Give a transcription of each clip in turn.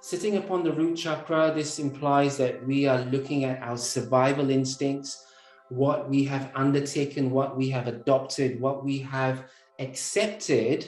Sitting upon the root chakra, this implies that we are looking at our survival instincts, what we have undertaken, what we have adopted, what we have accepted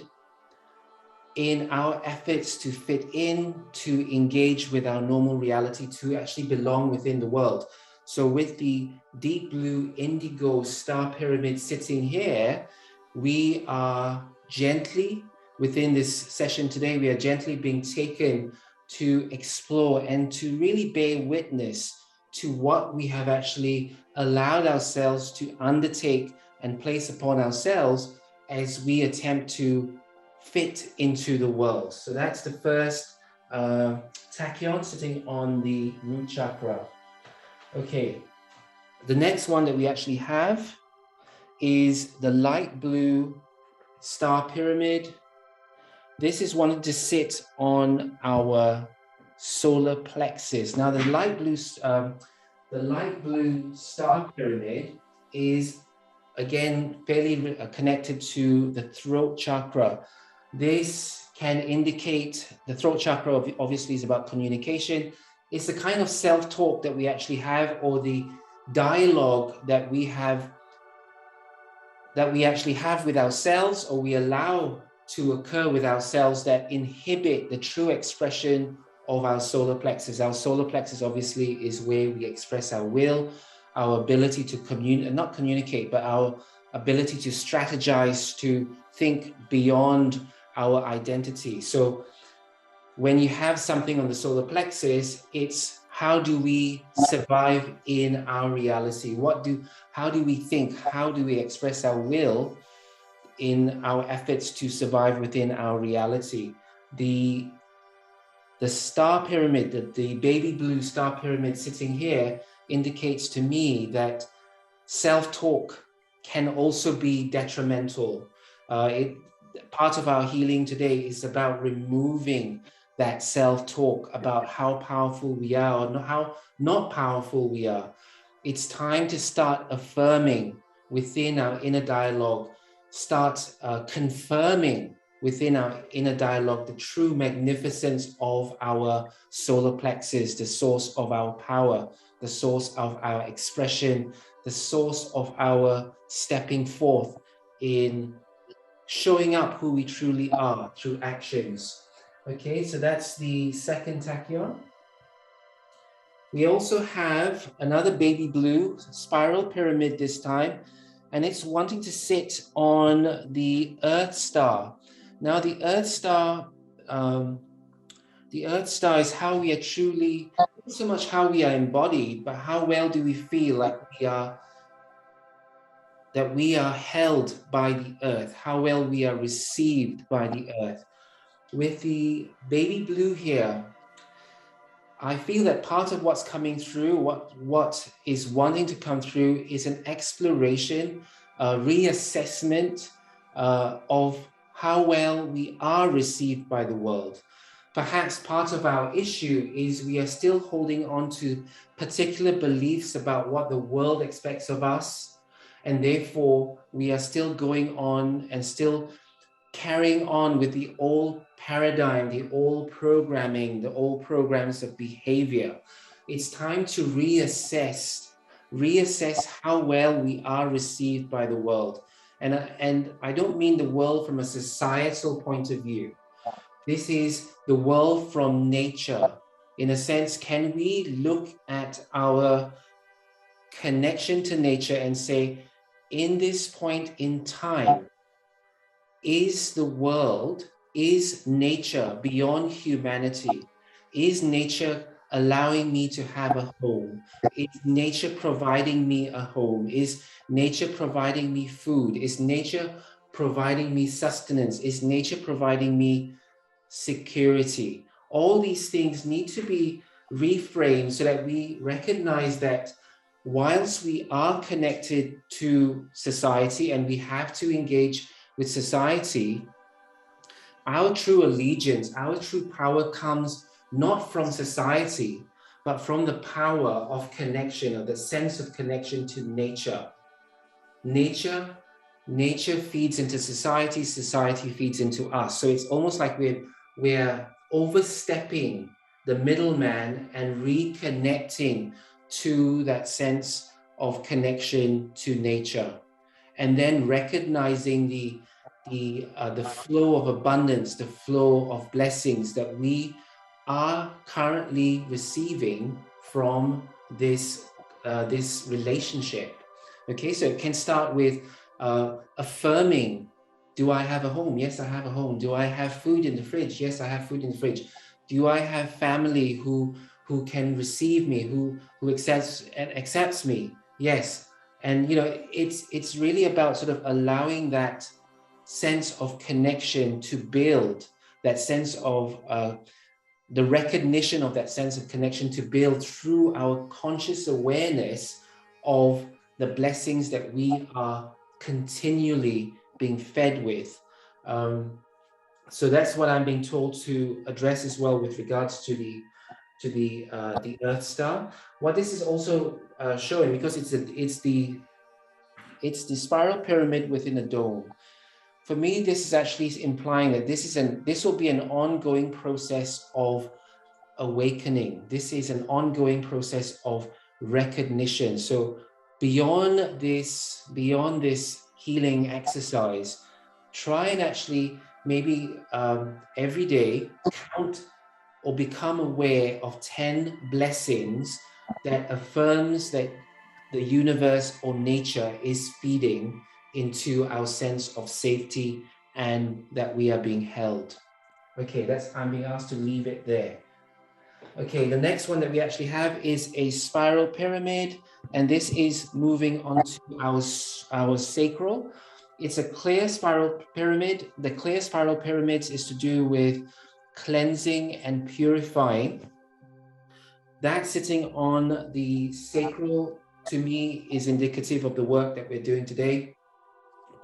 in our efforts to fit in, to engage with our normal reality, to actually belong within the world. So with the deep blue indigo star pyramid sitting here, we are gently, within this session today, we are gently being taken to explore and to really bear witness to what we have actually allowed ourselves to undertake and place upon ourselves as we attempt to fit into the world. So that's the first tachyon sitting on the root chakra. Okay, the next one that we actually have is the light blue star pyramid. This is wanting to sit on our solar plexus. Now the light blue star pyramid is again fairly connected to the throat chakra. This can indicate, the throat chakra obviously is about communication. It's the kind of self-talk that we actually have, or the dialogue that we actually have with ourselves, or we allow to occur with ourselves, that inhibit the true expression of our solar plexus. Our solar plexus obviously is where we express our will, our ability to not communicate, but our ability to strategize, to think beyond our identity. So when you have something on the solar plexus, it's how do we survive in our reality? How do we think? How do we express our will in our efforts to survive within our reality? The star pyramid, the baby blue star pyramid sitting here, indicates to me that self-talk can also be detrimental. Part of our healing today is about removing that self-talk about how powerful we are or how not powerful we are. It's time to start affirming within our inner dialogue, start confirming within our inner dialogue the true magnificence of our solar plexus, the source of our power, the source of our expression, the source of our stepping forth in showing up who we truly are through actions. Okay, so that's the second tachyon. We also have another baby blue spiral pyramid this time, and it's wanting to sit on the Earth star. Now, the Earth star is how we are truly, not so much how we are embodied, but how well do we feel like we are held by the earth, how well we are received by the earth. With the baby blue here, I feel that part of what's coming through, what is wanting to come through, is an exploration, a reassessment of how well we are received by the world. Perhaps part of our issue is we are still holding on to particular beliefs about what the world expects of us, and therefore we are still going on and still carrying on with the old paradigm, the old programming, the old programs of behavior. It's time to reassess how well we are received by the world. And I don't mean the world from a societal point of view. This is the world from nature. In a sense, can we look at our connection to nature and say, in this point in time, is the world, is nature beyond humanity? Is nature allowing me to have a home? Is nature providing me a home? Is nature providing me food? Is nature providing me sustenance? Is nature providing me security? All these things need to be reframed so that we recognize that whilst we are connected to society and we have to engage with society, our true allegiance, our true power comes not from society, but from the power of connection, or the sense of connection to nature. Nature feeds into society, society feeds into us. So it's almost like we're overstepping the middleman and reconnecting to that sense of connection to nature, and then recognizing the flow of abundance, the flow of blessings that we are currently receiving from this relationship. Okay, so it can start with affirming, do I have a home? Yes, I have a home. Do I have food in the fridge? Yes, I have food in the fridge. Do I have family who can receive me, who accepts me? Yes. And it's really about sort of allowing that sense of connection to build, that sense of the recognition of that sense of connection to build through our conscious awareness of the blessings that we are continually being fed with. So that's what I'm being told to address as well with regards to the Earth star. What this is also showing, because it's the spiral pyramid within a dome. For me, this is actually implying that this will be an ongoing process of awakening. This is an ongoing process of recognition. So beyond this healing exercise, try and actually maybe every day count or become aware of 10 blessings that affirms that the universe or nature is feeding into our sense of safety and that we are being held. Okay, I'm being asked to leave it there. Okay, the next one that we actually have is a spiral pyramid, and this is moving onto our sacral. It's a clear spiral pyramid. The clear spiral pyramids is to do with cleansing and purifying. That sitting on the sacral, to me, is indicative of the work that we're doing today.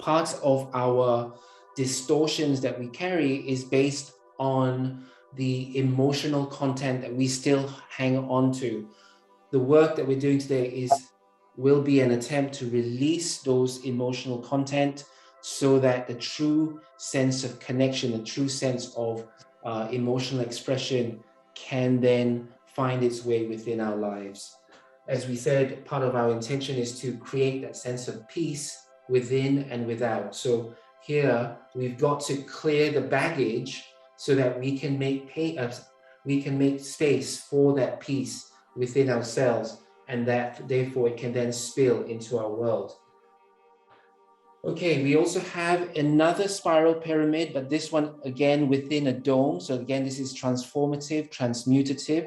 Part of our distortions that we carry is based on the emotional content that we still hang on to. The work that we're doing today will be an attempt to release those emotional content so that the true sense of connection, the true sense of emotional expression can then find its way within our lives. As we said, part of our intention is to create that sense of peace within and without. So here we've got to clear the baggage so that we can make space for that peace within ourselves, and that therefore it can then spill into our world. Okay, we also have another spiral pyramid, but this one again within a dome. So again, this is transformative, transmutative.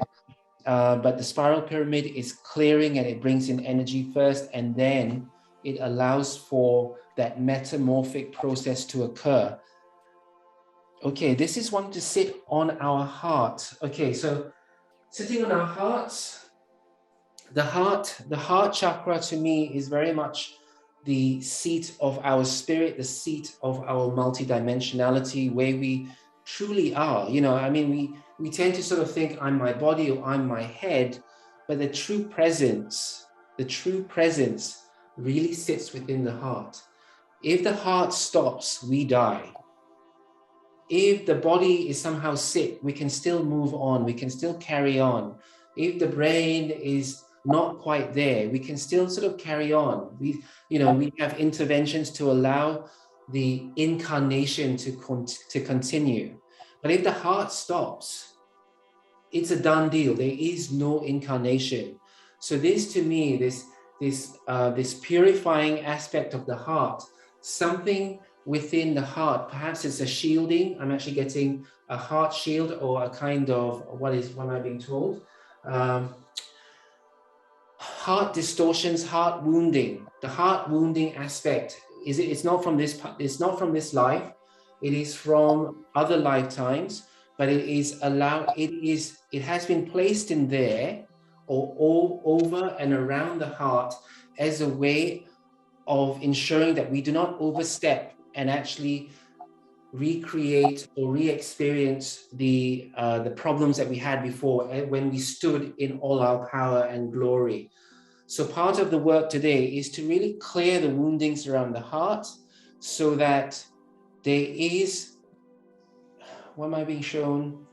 But the spiral pyramid is clearing and it brings in energy first, and then it allows for that metamorphic process to occur. Okay, this is one to sit on our heart. Okay, so sitting on our hearts, the heart chakra to me is very much the seat of our spirit, the seat of our multidimensionality, where we truly are. I mean, we tend to sort of think I'm my body or I'm my head, but the true presence really sits within the heart. If the heart stops, we die. If the body is somehow sick, we can still move on, we can still carry on. If the brain is not quite there, we can still sort of carry on. We have interventions to allow the incarnation to continue. But if the heart stops, it's a done deal. There is no incarnation. So this, to me, this purifying aspect of the heart, something within the heart, perhaps it's a shielding. I'm actually getting a heart shield, or a kind of, what am I being told? Heart distortions, heart wounding. The heart wounding aspect it's not from this life. It is from other lifetimes, but it has been placed in there, or all over and around the heart, as a way of ensuring that we do not overstep and actually recreate or re-experience the problems that we had before, when we stood in all our power and glory. So part of the work today is to really clear the woundings around the heart, so that there is, what am I being shown?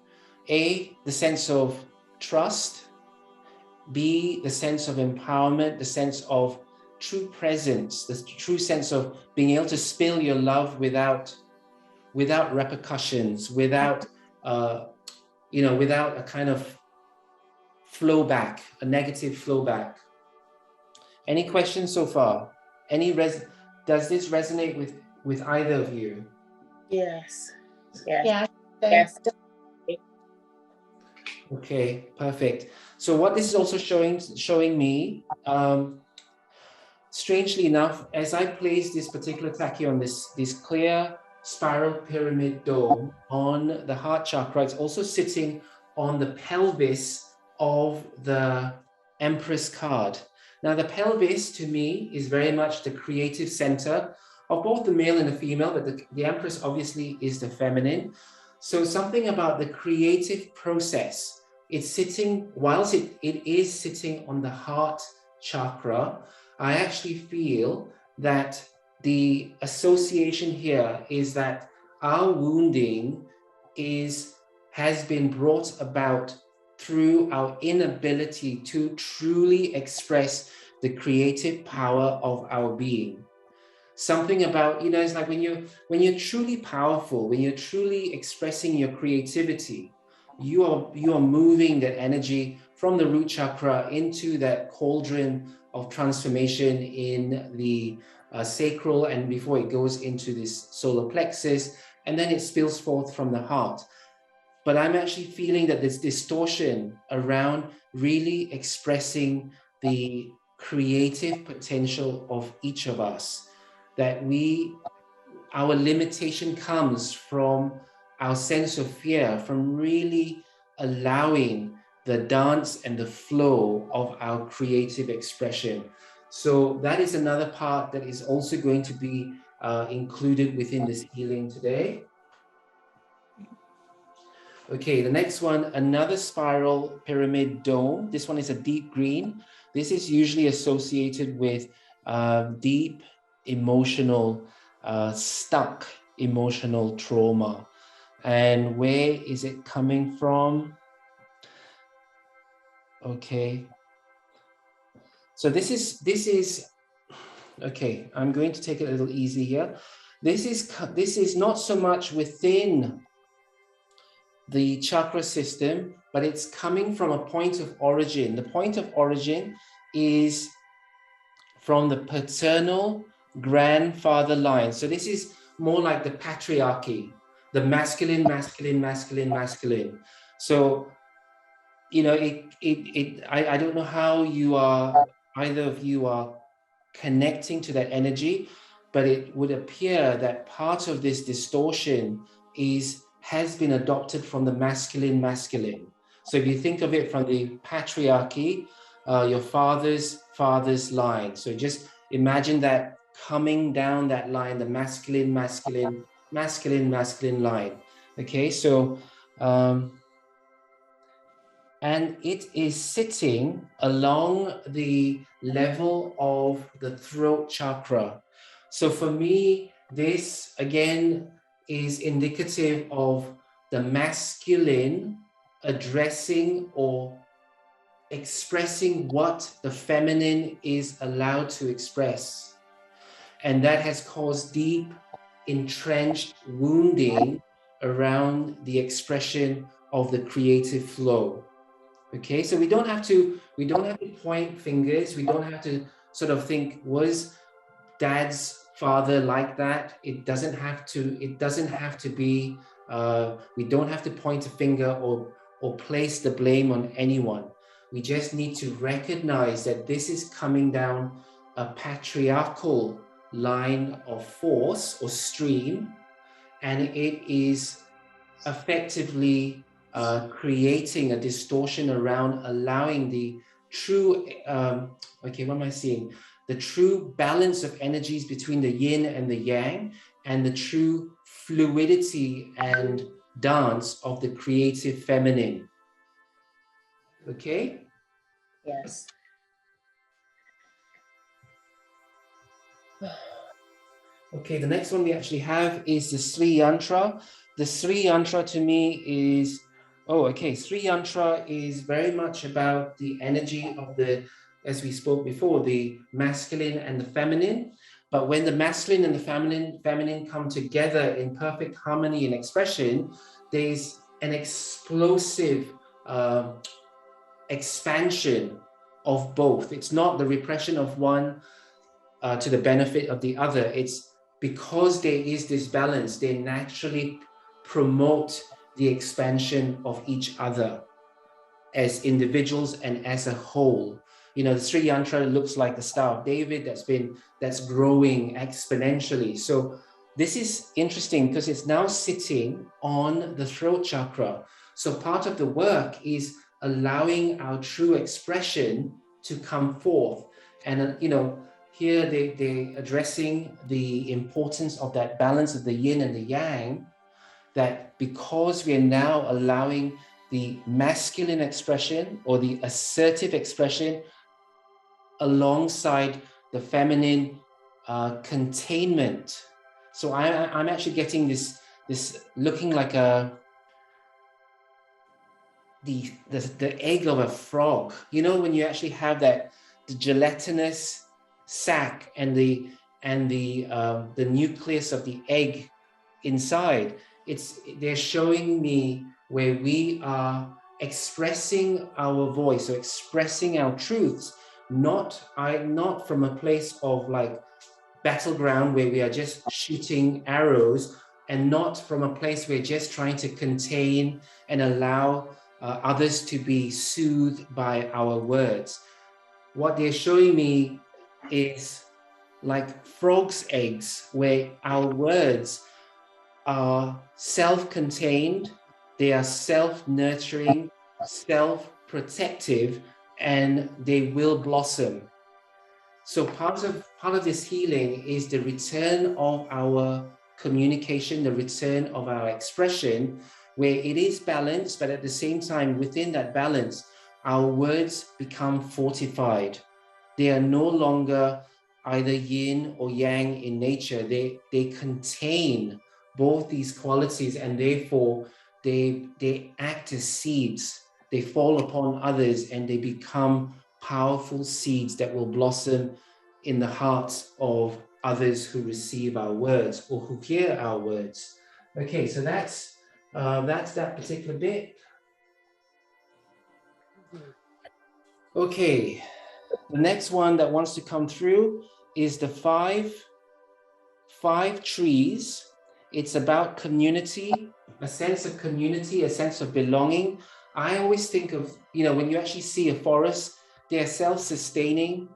The sense of trust, B, the sense of empowerment, the sense of true presence, the true sense of being able to spill your love without repercussions, without without a kind of flow back, a negative flow back. Any questions so far? Does this resonate with either of you? Yes. Yes. Okay, perfect. So what this is also showing me, strangely enough, as I place this particular tachyon, this clear spiral pyramid dome on the heart chakra, it's also sitting on the pelvis of the Empress card. Now, the pelvis to me is very much the creative center of both the male and the female, but the Empress obviously is the feminine. So something about the creative process, it's sitting, whilst it is sitting on the heart chakra, I actually feel that the association here is that our wounding has been brought about through our inability to truly express the creative power of our being. Something about, it's like when you're truly powerful, when you're truly expressing your creativity, you are moving that energy from the root chakra into that cauldron of transformation in the sacral, and before it goes into this solar plexus, and then it spills forth from the heart. But I'm actually feeling that this distortion around really expressing the creative potential of each of us, that our limitation comes from our sense of fear, from really allowing the dance and the flow of our creative expression. So that is another part that is also going to be included within this healing today. Okay, the next one, another spiral pyramid dome. This one is a deep green. This is usually associated with deep emotional, stuck emotional trauma. And where is it coming from? Okay. So this is, okay, I'm going to take it a little easy here. This is not so much within the chakra system, but it's coming from a point of origin. The point of origin is from the paternal grandfather line. So this is more like the patriarchy, the masculine, masculine, masculine, masculine. So, I don't know how either of you are connecting to that energy, but it would appear that part of this distortion has been adopted from the masculine. So if you think of it from the patriarchy, your father's line. So just imagine that coming down that line, the masculine line. Okay, so and it is sitting along the level of the throat chakra. So for me, this again is indicative of the masculine addressing or expressing what the feminine is allowed to express. And that has caused deep, entrenched wounding around the expression of the creative flow. Okay, so we don't have to point fingers. We don't have to sort of think, was dad's father like that? It doesn't have to be, we don't have to point a finger or place the blame on anyone. We just need to recognize that this is coming down a patriarchal line of force or stream, and it is effectively creating a distortion around allowing the true, what am I seeing? The true balance of energies between the yin and the yang, and the true fluidity and dance of the creative feminine. Okay? Yes. Okay, the next one we actually have is the Sri Yantra. The Sri Yantra to me is Oh, okay. Sri Yantra is very much about the energy of the, as we spoke before, the masculine and the feminine. But when the masculine and the feminine come together in perfect harmony and expression, there's an explosive expansion of both. It's not the repression of one to the benefit of the other. It's because there is this balance, they naturally promote the expansion of each other as individuals and as a whole. You know, the Sri Yantra looks like the Star of David that's growing exponentially. So this is interesting because it's now sitting on the throat chakra. So part of the work is allowing our true expression to come forth. And, you know, here they're addressing the importance of that balance of the yin and the yang, that because we are now allowing the masculine expression or the assertive expression alongside the feminine containment. So I'm actually getting this looking like the egg of a frog. You know, when you actually have the gelatinous sac and the nucleus of the egg inside. They're showing me where we are expressing our voice or expressing our truths, not from a place of like battleground where we are just shooting arrows, and not from a place where we're just trying to contain and allow others to be soothed by our words. What they're showing me is like frog's eggs, where our words are self-contained, they are self-nurturing, self-protective, and they will blossom. So part of this healing is the return of our communication, the return of our expression, where it is balanced, but at the same time, within that balance, our words become fortified. They are no longer either yin or yang in nature. They contain both these qualities, and therefore they act as seeds. They fall upon others and they become powerful seeds that will blossom in the hearts of others who receive our words or who hear our words. Okay, so that's that particular bit. Okay, the next one that wants to come through is the five trees. It's about community, a sense of community, a sense of belonging. I always think of, you know, when you actually see a forest, they're self-sustaining.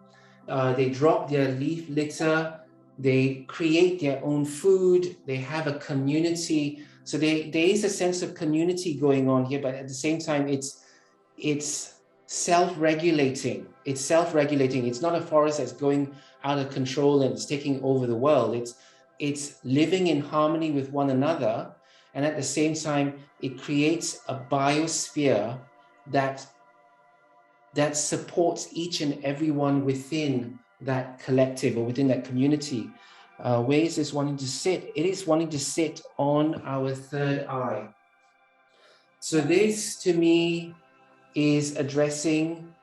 They drop their leaf litter. They create their own food. They have a community. So there is a sense of community going on here, but at the same time, it's self-regulating. It's self-regulating. It's not a forest that's going out of control and it's taking over the world. It's living in harmony with one another, and at the same time, it creates a biosphere that supports each and everyone within that collective or within that community. Where is this wanting to sit? It is wanting to sit on our third eye. So this, to me, is addressing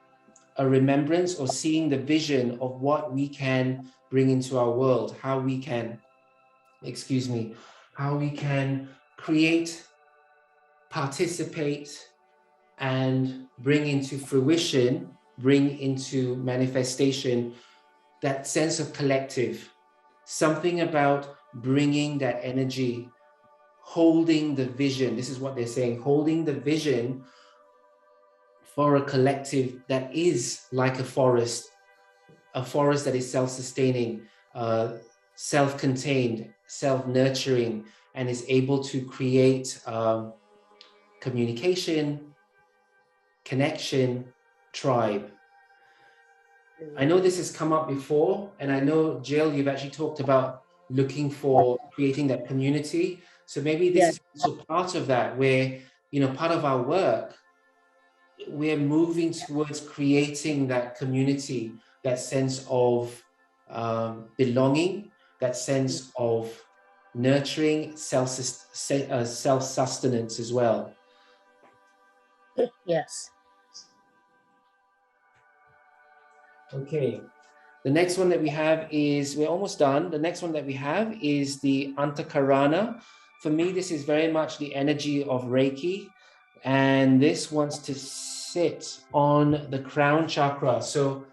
a remembrance or seeing the vision of what we can bring into our world, how we can create, participate, and bring into fruition, bring into manifestation that sense of collective, something about bringing that energy, holding the vision. This is what they're saying, holding the vision for a collective that is like a forest that is self-sustaining, self-contained, self-nurturing, and is able to create communication, connection, tribe. I know this has come up before, and I know, Jill, you've actually talked about looking for creating that community. So maybe this is also part of that, where, you know, part of our work, we're moving towards creating that community, that sense of belonging, that sense of nurturing, self-sustenance as well. Yes. Okay. The next one that we have is, we're almost done. The next one that we have is the Antakarana. For me, this is very much the energy of Reiki. And this wants to sit on the crown chakra. So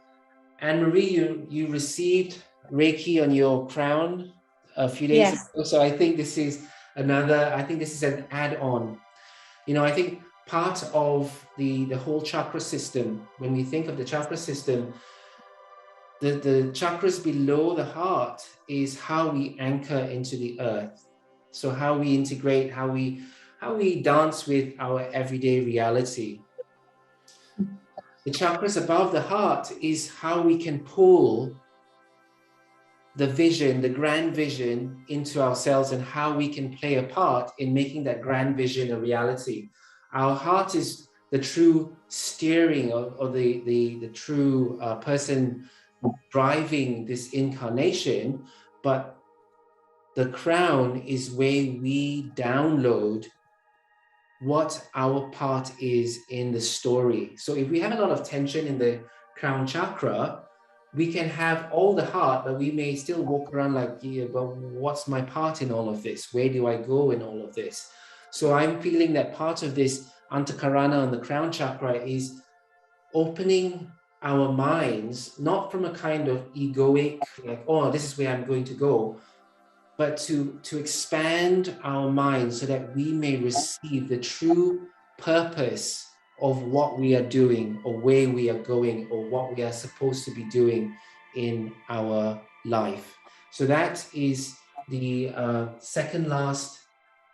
Anne-Marie, you received Reiki on your crown a few days ago. So I think this is an add-on. You know, I think part of the whole chakra system, when we think of the chakra system, the chakras below the heart is how we anchor into the earth. So how we integrate, how we dance with our everyday reality. The chakras above the heart is how we can pull the vision, the grand vision into ourselves, and how we can play a part in making that grand vision a reality. Our heart is the true steering or the true person driving this incarnation, but the crown is where we download what our part is in the story. So if we have a lot of tension in the crown chakra, we can have all the heart, but we may still walk around like, yeah, but what's my part in all of this? Where do I go in all of this? So I'm feeling that part of this Antakarana on the crown chakra is opening our minds, not from a kind of egoic, like, oh, this is where I'm going to go, but to expand our minds so that we may receive the true purpose of what we are doing, or where we are going, or what we are supposed to be doing in our life. So that is the second last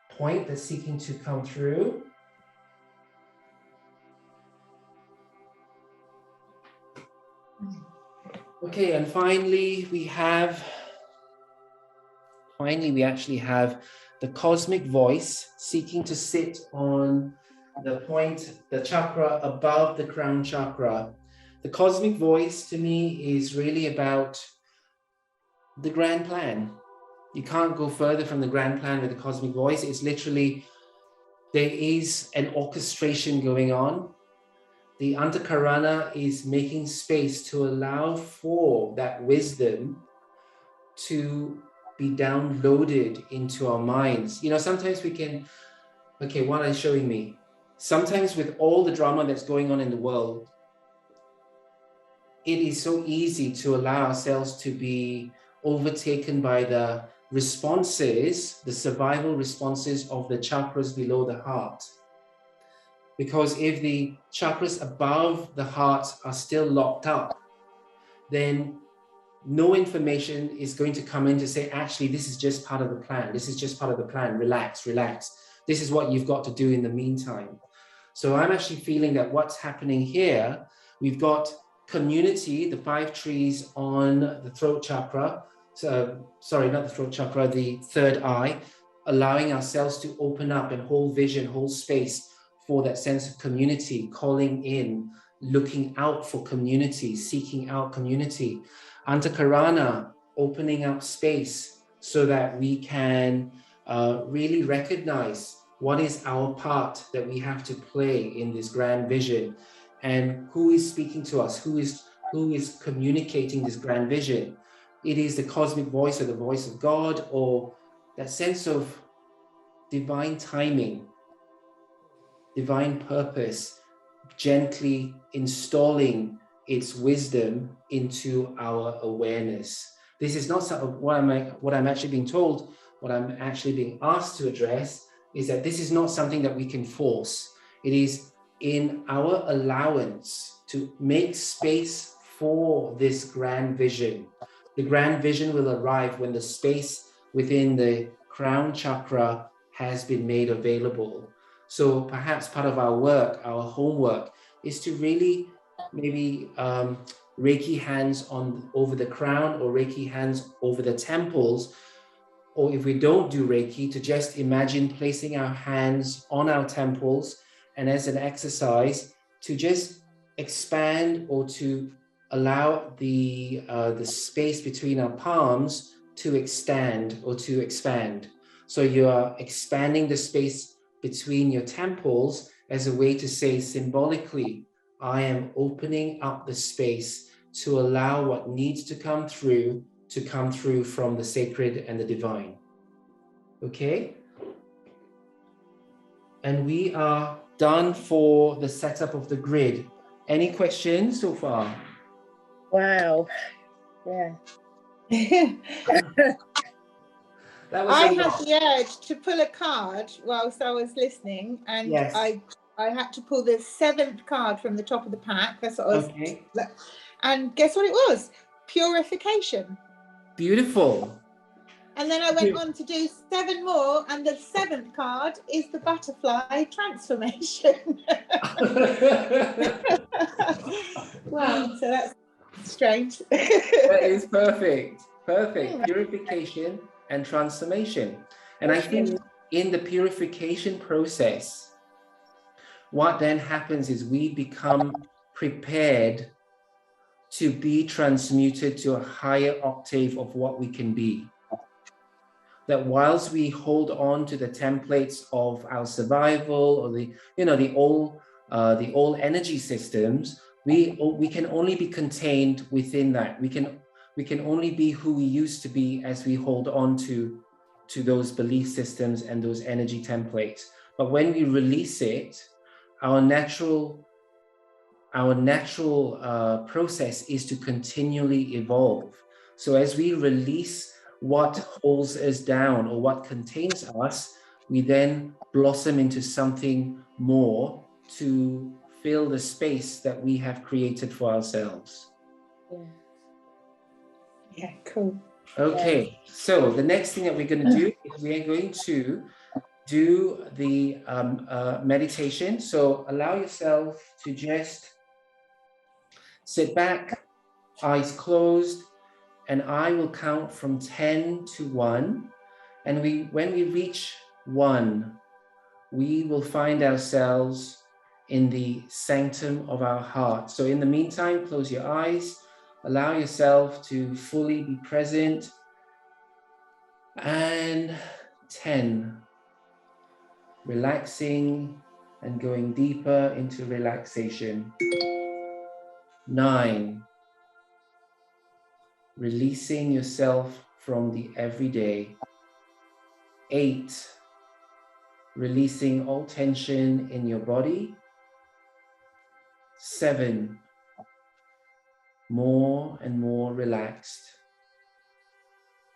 point that's seeking to come through. Okay, and finally we actually have the cosmic voice seeking to sit on the point, the chakra above the crown chakra. The cosmic voice to me is really about the grand plan. You can't go further from the grand plan with the cosmic voice. It's literally, there is an orchestration going on. The Antakarana is making space to allow for that wisdom to be downloaded into our minds. You know, sometimes we can, okay, what are you showing me? Sometimes with all the drama that's going on in the world, it is so easy to allow ourselves to be overtaken by the responses, the survival responses of the chakras below the heart. Because if the chakras above the heart are still locked up, then no information is going to come in to say, actually, this is just part of the plan. This is just part of the plan. Relax, relax. This is what you've got to do in the meantime. So I'm actually feeling that what's happening here, we've got community, the 5 trees on the throat chakra. So, sorry, not the throat chakra, the third eye, allowing ourselves to open up and hold vision, hold space for that sense of community, calling in, looking out for community, seeking out community. Antakarana, opening up space so that we can really recognize what is our part that we have to play in this grand vision, and who is speaking to us, who is communicating this grand vision. It is the cosmic voice or the voice of God, or that sense of divine timing, divine purpose, gently installing its wisdom into our awareness. This is not what I'm actually being told. What I'm actually being asked to address is that this is not something that we can force. It is in our allowance to make space for this grand vision. The grand vision will arrive when the space within the crown chakra has been made available. So perhaps part of our work, our homework, is to really maybe Reiki hands over the crown, or Reiki hands over the temples, or if we don't do Reiki, to just imagine placing our hands on our temples, and as an exercise to just expand, or to allow the space between our palms to extend or to expand. So you are expanding the space between your temples as a way to say symbolically, I am opening up the space to allow what needs to come through from the sacred and the divine. Okay? And we are done for the setup of the grid. Any questions so far? Wow. Yeah. That was I a had lot. the urge to pull a card whilst I was listening, and Yes. I had to pull the 7th card from the top of the pack. That's what I was. Okay. And guess what it was? Purification. Beautiful. And then I went on to do 7 more, and the 7th card is the butterfly transformation. Wow, so that's strange. That is perfect. Perfect. Purification and transformation. And I think in the purification process, what then happens is we become prepared to be transmuted to a higher octave of what we can be. That whilst we hold on to the templates of our survival or the old energy systems, we can only be contained within that. We can only be who we used to be as we hold on to those belief systems and those energy templates. But when we release it, our natural process is to continually evolve. So as we release what holds us down or what contains us, we then blossom into something more to fill the space that we have created for ourselves. Yeah, cool. Okay, so the next thing that we're going to do is we are going to do the meditation. So allow yourself to just sit back, eyes closed, and I will count from 10 to 1. And when we reach 1, we will find ourselves in the sanctum of our heart. So in the meantime, close your eyes, allow yourself to fully be present. And 10, relaxing and going deeper into relaxation. 9, releasing yourself from the everyday. 8, releasing all tension in your body. 7, more and more relaxed.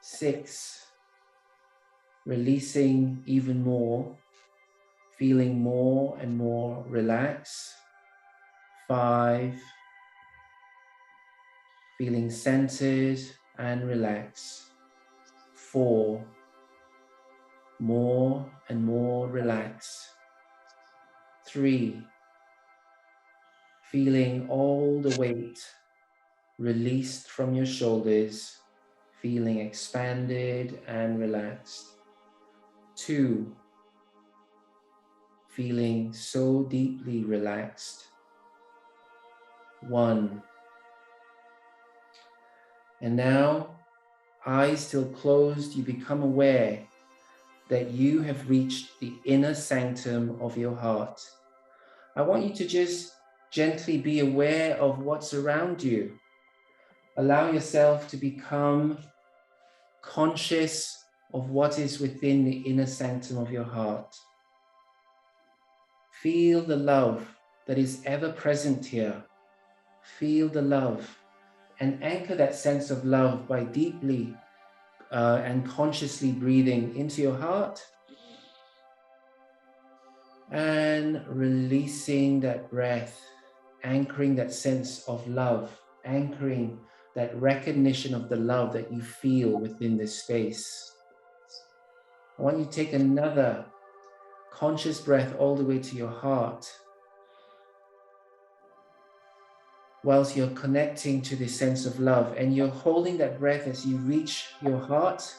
6, releasing even more, feeling more and more relaxed. 5, feeling centered and relaxed. 4, more and more relaxed. 3, feeling all the weight released from your shoulders, feeling expanded and relaxed. 2, feeling so deeply relaxed. 1. And now, eyes still closed, you become aware that you have reached the inner sanctum of your heart. I want you to just gently be aware of what's around you. Allow yourself to become conscious of what is within the inner sanctum of your heart. Feel the love that is ever present here. Feel the love and anchor that sense of love by deeply and consciously breathing into your heart and releasing that breath, anchoring that sense of love, anchoring that recognition of the love that you feel within this space. I want you to take another conscious breath all the way to your heart, whilst you're connecting to this sense of love, and you're holding that breath as you reach your heart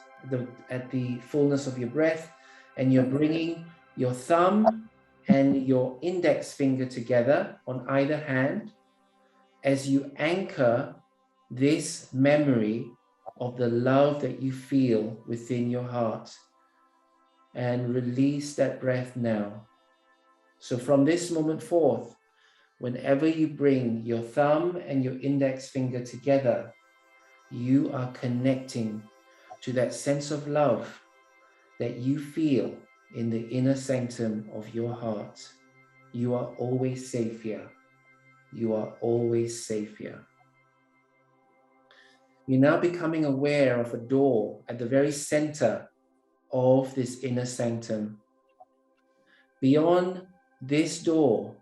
at the fullness of your breath, and you're bringing your thumb and your index finger together on either hand as you anchor this memory of the love that you feel within your heart, and release that breath now. So from this moment forth, whenever you bring your thumb and your index finger together, you are connecting to that sense of love that you feel in the inner sanctum of your heart. You are always safe here. You are always safe here. You're now becoming aware of a door at the very center of this inner sanctum. Beyond this door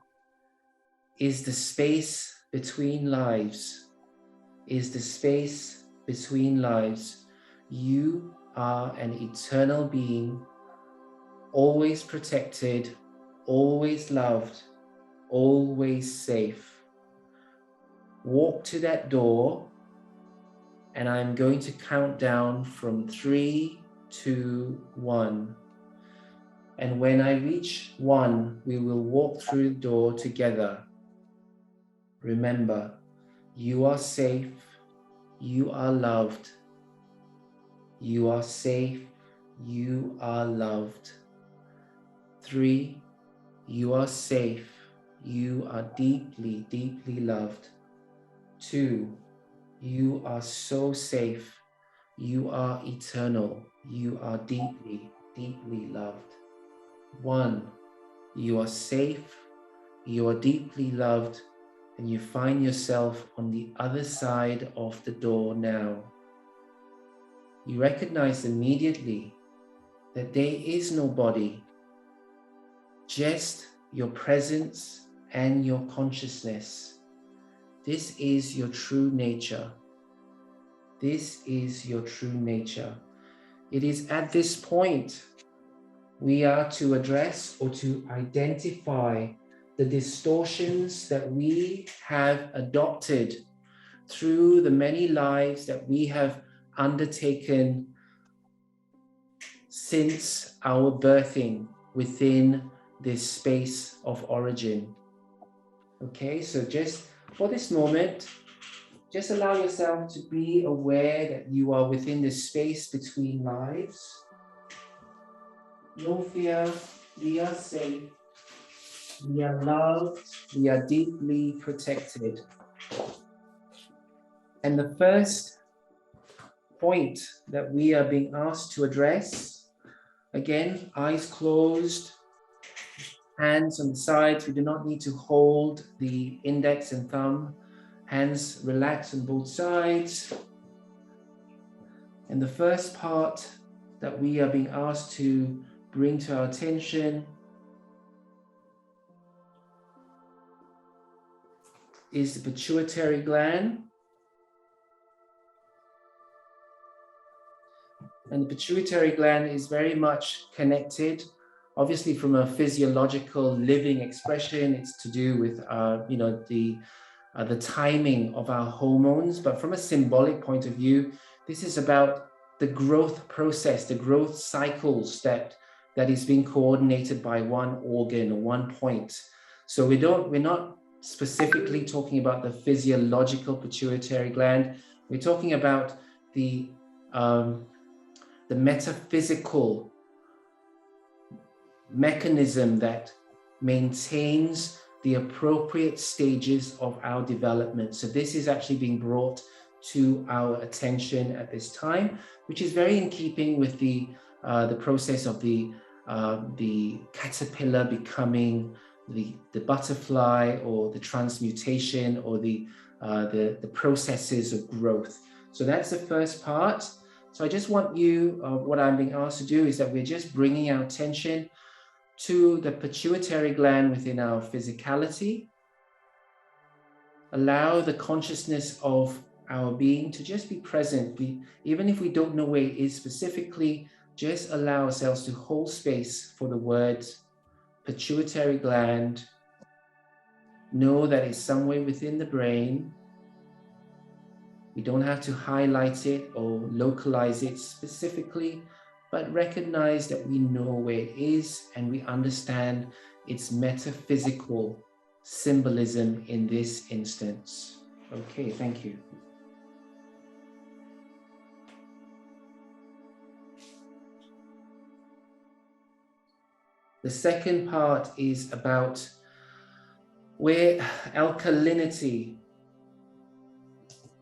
is the space between lives, is the space between lives. You are an eternal being, always protected, always loved, always safe. Walk to that door, and I'm going to count down from 3, 2, 1. And when I reach 1, we will walk through the door together. Remember, you are safe, you are loved, you are safe, you are loved. 3, you are safe, you are deeply, deeply loved. 2, you are so safe, you are eternal, you are deeply, deeply loved. 1, you are safe, you are deeply loved, and you find yourself on the other side of the door now. You recognize immediately that there is no body, just your presence and your consciousness. This is your true nature. This is your true nature. It is at this point we are to address or to identify the distortions that we have adopted through the many lives that we have undertaken since our birthing within this space of origin. Okay, so just for this moment, just allow yourself to be aware that you are within this space between lives. No fear, we are safe, we are loved, we are deeply protected. And the first point that we are being asked to address, again, eyes closed, hands on the sides. We do not need to hold the index and thumb. Hands relaxed on both sides. And the first part that we are being asked to bring to our attention is the pituitary gland. And the pituitary gland is very much connected, obviously from a physiological living expression. It's to do with, the timing of our hormones. But from a symbolic point of view, this is about the growth process, the growth cycles that is being coordinated by one organ or one point. So we're not specifically talking about the physiological pituitary gland. We're talking about the metaphysical mechanism that maintains the appropriate stages of our development. So this is actually being brought to our attention at this time, which is very in keeping with the process of the caterpillar becoming the butterfly, or the transmutation, or the processes of growth. So that's the first part. So I just want you, what I'm being asked to do is that we're just bringing our attention to the pituitary gland within our physicality. Allow the consciousness of our being to just be present. Even if we don't know where it is specifically, just allow ourselves to hold space for the words pituitary gland. Know that it's somewhere within the brain. We don't have to highlight it or localize it specifically, but recognize that we know where it is and we understand its metaphysical symbolism in this instance. Okay, thank you. The second part is about where alkalinity.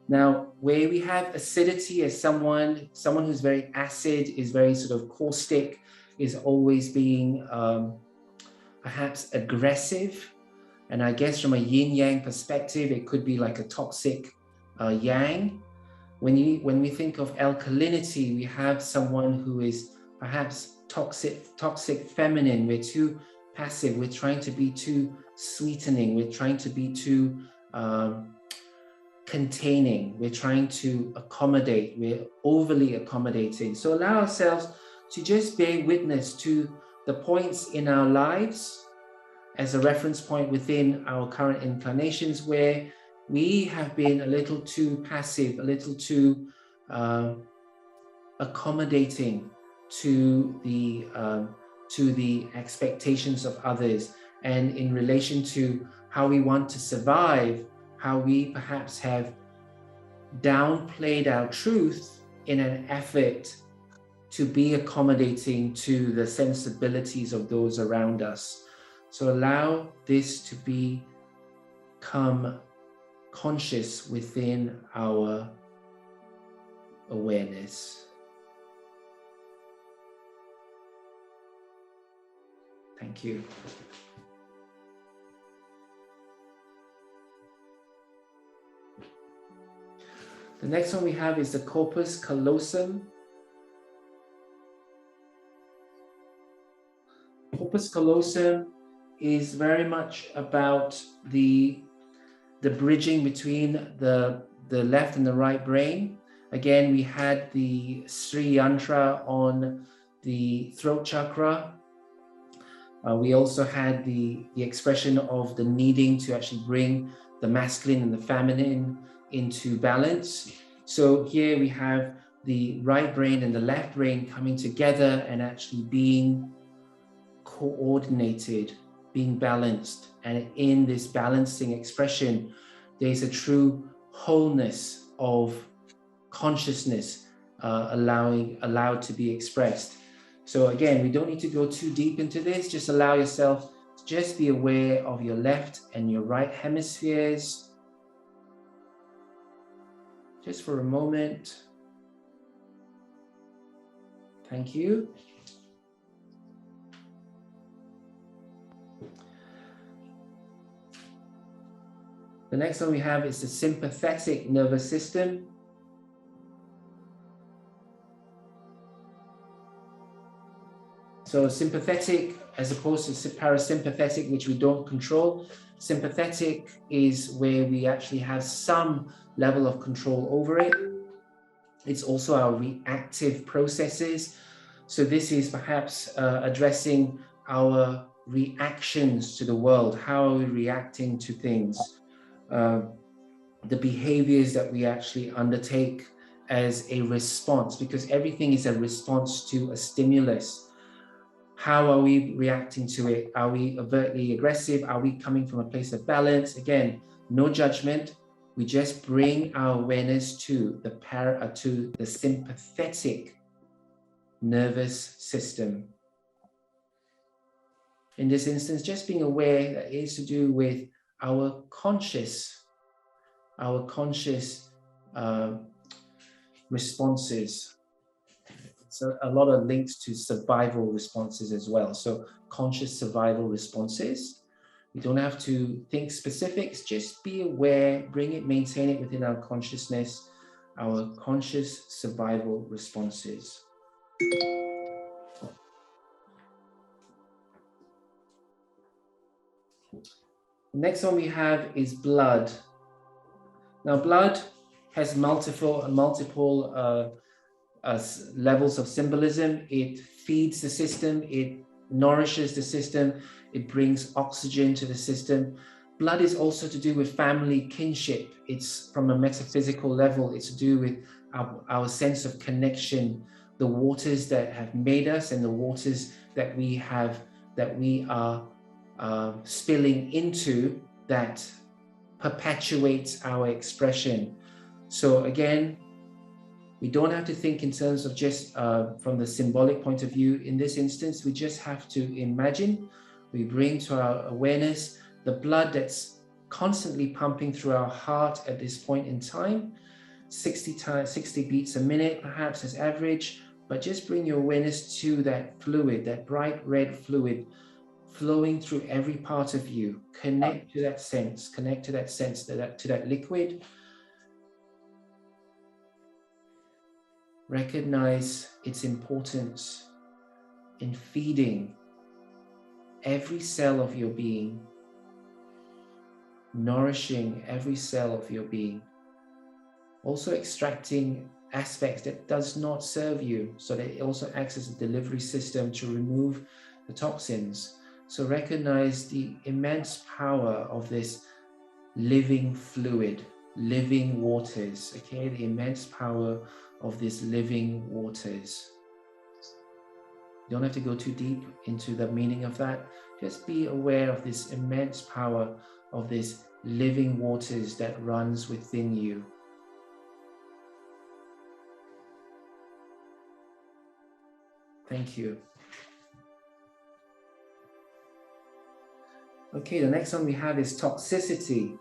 Now, where we have acidity as someone who's very acid, is very sort of caustic, is always being perhaps aggressive. And I guess from a yin-yang perspective, it could be like a toxic yang. When we think of alkalinity, we have someone who is perhaps toxic feminine. We're too passive. We're trying to be too sweetening. We're trying to be too containing. We're trying to accommodate. We're overly accommodating. So allow ourselves to just bear witness to the points in our lives as a reference point within our current incarnations where we have been a little too passive, a little too accommodating to the expectations of others, and in relation to how we want to survive, how we perhaps have downplayed our truth in an effort to be accommodating to the sensibilities of those around us. So allow this to become conscious within our awareness. Thank you. The next one we have is the corpus callosum. Corpus callosum is very much about the bridging between the left and the right brain. Again, we had the Sri Yantra on the throat chakra. We also had the expression of the needing to actually bring the masculine and the feminine into balance. So here we have the right brain and the left brain coming together and actually being coordinated, being balanced. And in this balancing expression, there's a true wholeness of consciousness allowed to be expressed. So again, we don't need to go too deep into this. Just allow yourself to just be aware of your left and your right hemispheres. Just for a moment. Thank you. The next one we have is the sympathetic nervous system. So sympathetic as opposed to parasympathetic, which we don't control. Sympathetic is where we actually have some level of control over it. It's also our reactive processes. So this is perhaps addressing our reactions to the world. How are we reacting to things? The behaviors that we actually undertake as a response, because everything is a response to a stimulus. How are we reacting to it? Are we overtly aggressive? Are we coming from a place of balance? Again, no judgment. We just bring our awareness to the sympathetic nervous system. In this instance, just being aware that it is to do with our conscious responses. So a lot of links to survival responses as well. So conscious survival responses. We don't have to think specifics, just be aware, bring it, maintain it within our consciousness, our conscious survival responses. The next one we have is blood. Now, blood has multiple levels of symbolism. It feeds the system, it nourishes the system, it brings oxygen to the system. Blood is also to do with family kinship. It's from a metaphysical level, it's to do with our sense of connection, the waters that have made us and the waters that we are spilling into that perpetuates our expression. So again, We don't have to think in terms of just from the symbolic point of view. In this instance, we just have to imagine, we bring to our awareness the blood that's constantly pumping through our heart at this point in time, 60 beats a minute, perhaps as average, but just bring your awareness to that fluid, that bright red fluid flowing through every part of you. Connect to that sense, to that liquid. Recognize its importance in feeding every cell of your being, nourishing every cell of your being, also extracting aspects that does not serve you, so that it also acts as a delivery system to remove the toxins. So recognize the immense power of this living fluid, living waters, okay? The immense power of this living waters. You don't have to go too deep into the meaning of that. Just be aware of this immense power of this living waters that runs within you. Thank you. Okay, the next one we have is toxicity.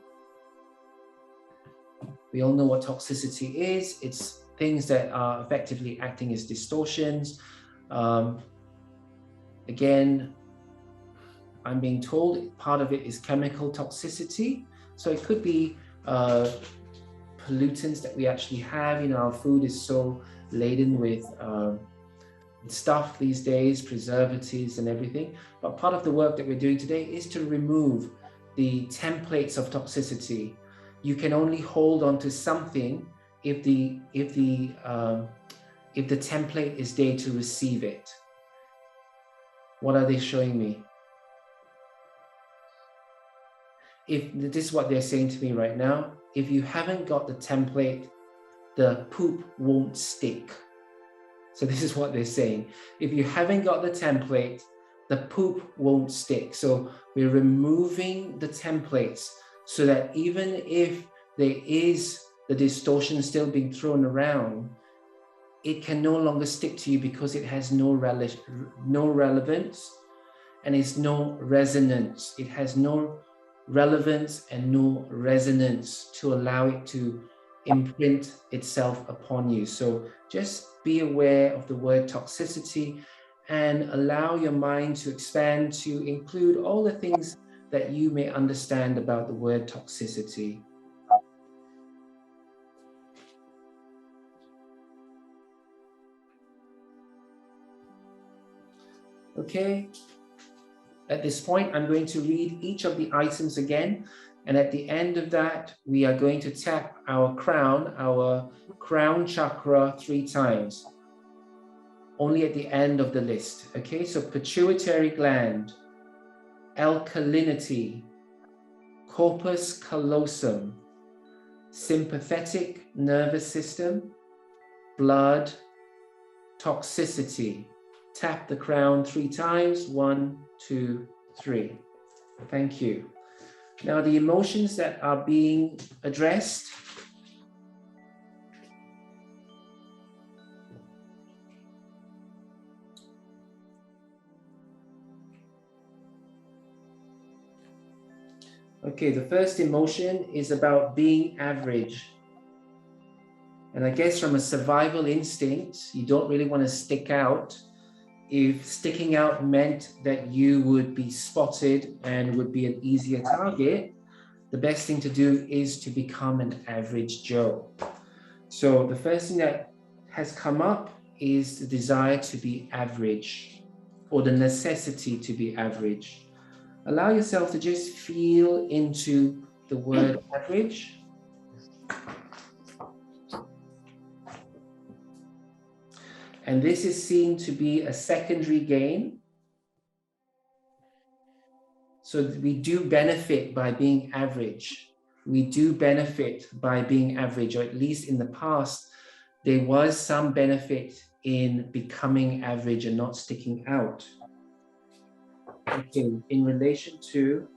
We all know what toxicity is. It's things that are effectively acting as distortions. Again, I'm being told part of it is chemical toxicity. So it could be pollutants that we actually have. You know, our food is so laden with stuff these days, preservatives and everything. But part of the work that we're doing today is to remove the templates of toxicity. You can only hold on to something if the template is there to receive it. What are they showing me? If this is what they're saying to me right now, if you haven't got the template, the poop won't stick. So this is what they're saying. If you haven't got the template, the poop won't stick. So we're removing the templates so that even if there is the distortion still being thrown around, it can no longer stick to you because it has no relevance and it's no resonance. It has no relevance and no resonance to allow it to imprint itself upon you. So just be aware of the word toxicity and allow your mind to expand to include all the things that you may understand about the word toxicity. Okay, at this point, I'm going to read each of the items again. And at the end of that, we are going to tap our crown chakra 3 times. Only at the end of the list. Okay, so pituitary gland, alkalinity, corpus callosum, sympathetic nervous system, blood, toxicity. Tap the crown 3 times. 1, 2, 3. Thank you. Now the emotions that are being addressed. Okay, the first emotion is about being average. And I guess from a survival instinct, you don't really want to stick out. If sticking out meant that you would be spotted and would be an easier target, the best thing to do is to become an average Joe. So the first thing that has come up is the desire to be average, or the necessity to be average. Allow yourself to just feel into the word average. And this is seen to be a secondary gain. So we do benefit by being average. We do benefit by being average, or at least in the past, there was some benefit in becoming average and not sticking out. Okay, in relation to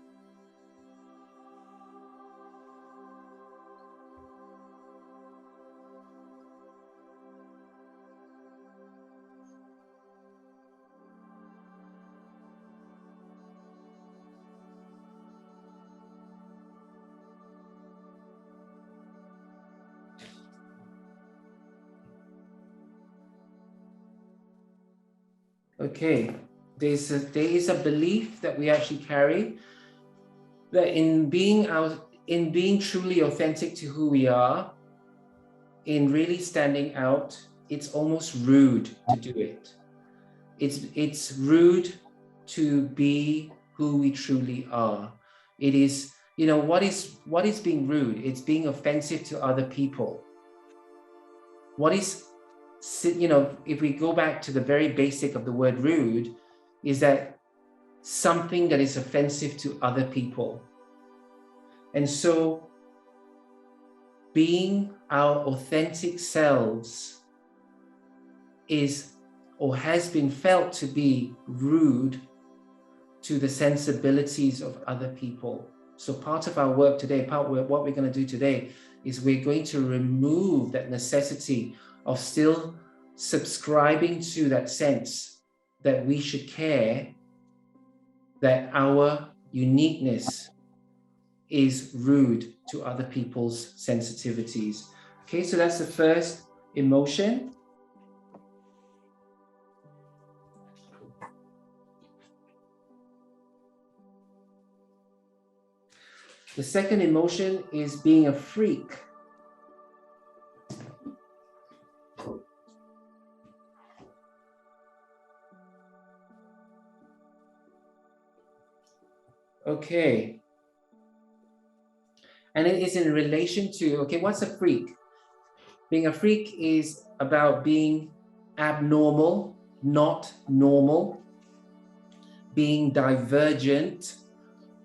Okay, there is a belief that we actually carry that in being truly authentic to who we are, in really standing out, it's almost rude to do it. It's rude to be who we truly are. It is, you know, what is being rude? It's being offensive to other people. What is, you know, if we go back to the very basic of the word rude, is that something that is offensive to other people. And so being our authentic selves is or has been felt to be rude to the sensibilities of other people. So part of our work today, what we're going to do today is we're going to remove that necessity of still subscribing to that sense that we should care, that our uniqueness is rude to other people's sensitivities. Okay, so that's the first emotion. The second emotion is being a freak. Okay. And it is in relation to, okay, what's a freak? Being a freak is about being abnormal, not normal, being divergent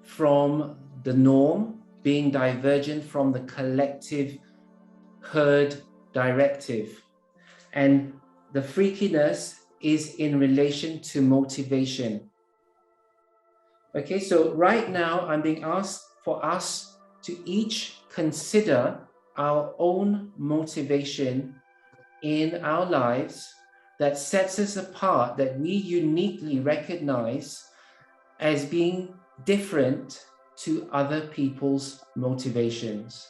from the norm, being divergent from the collective herd directive. And the freakiness is in relation to motivation. Okay, so right now I'm being asked for us to each consider our own motivation in our lives that sets us apart, that we uniquely recognize as being different to other people's motivations.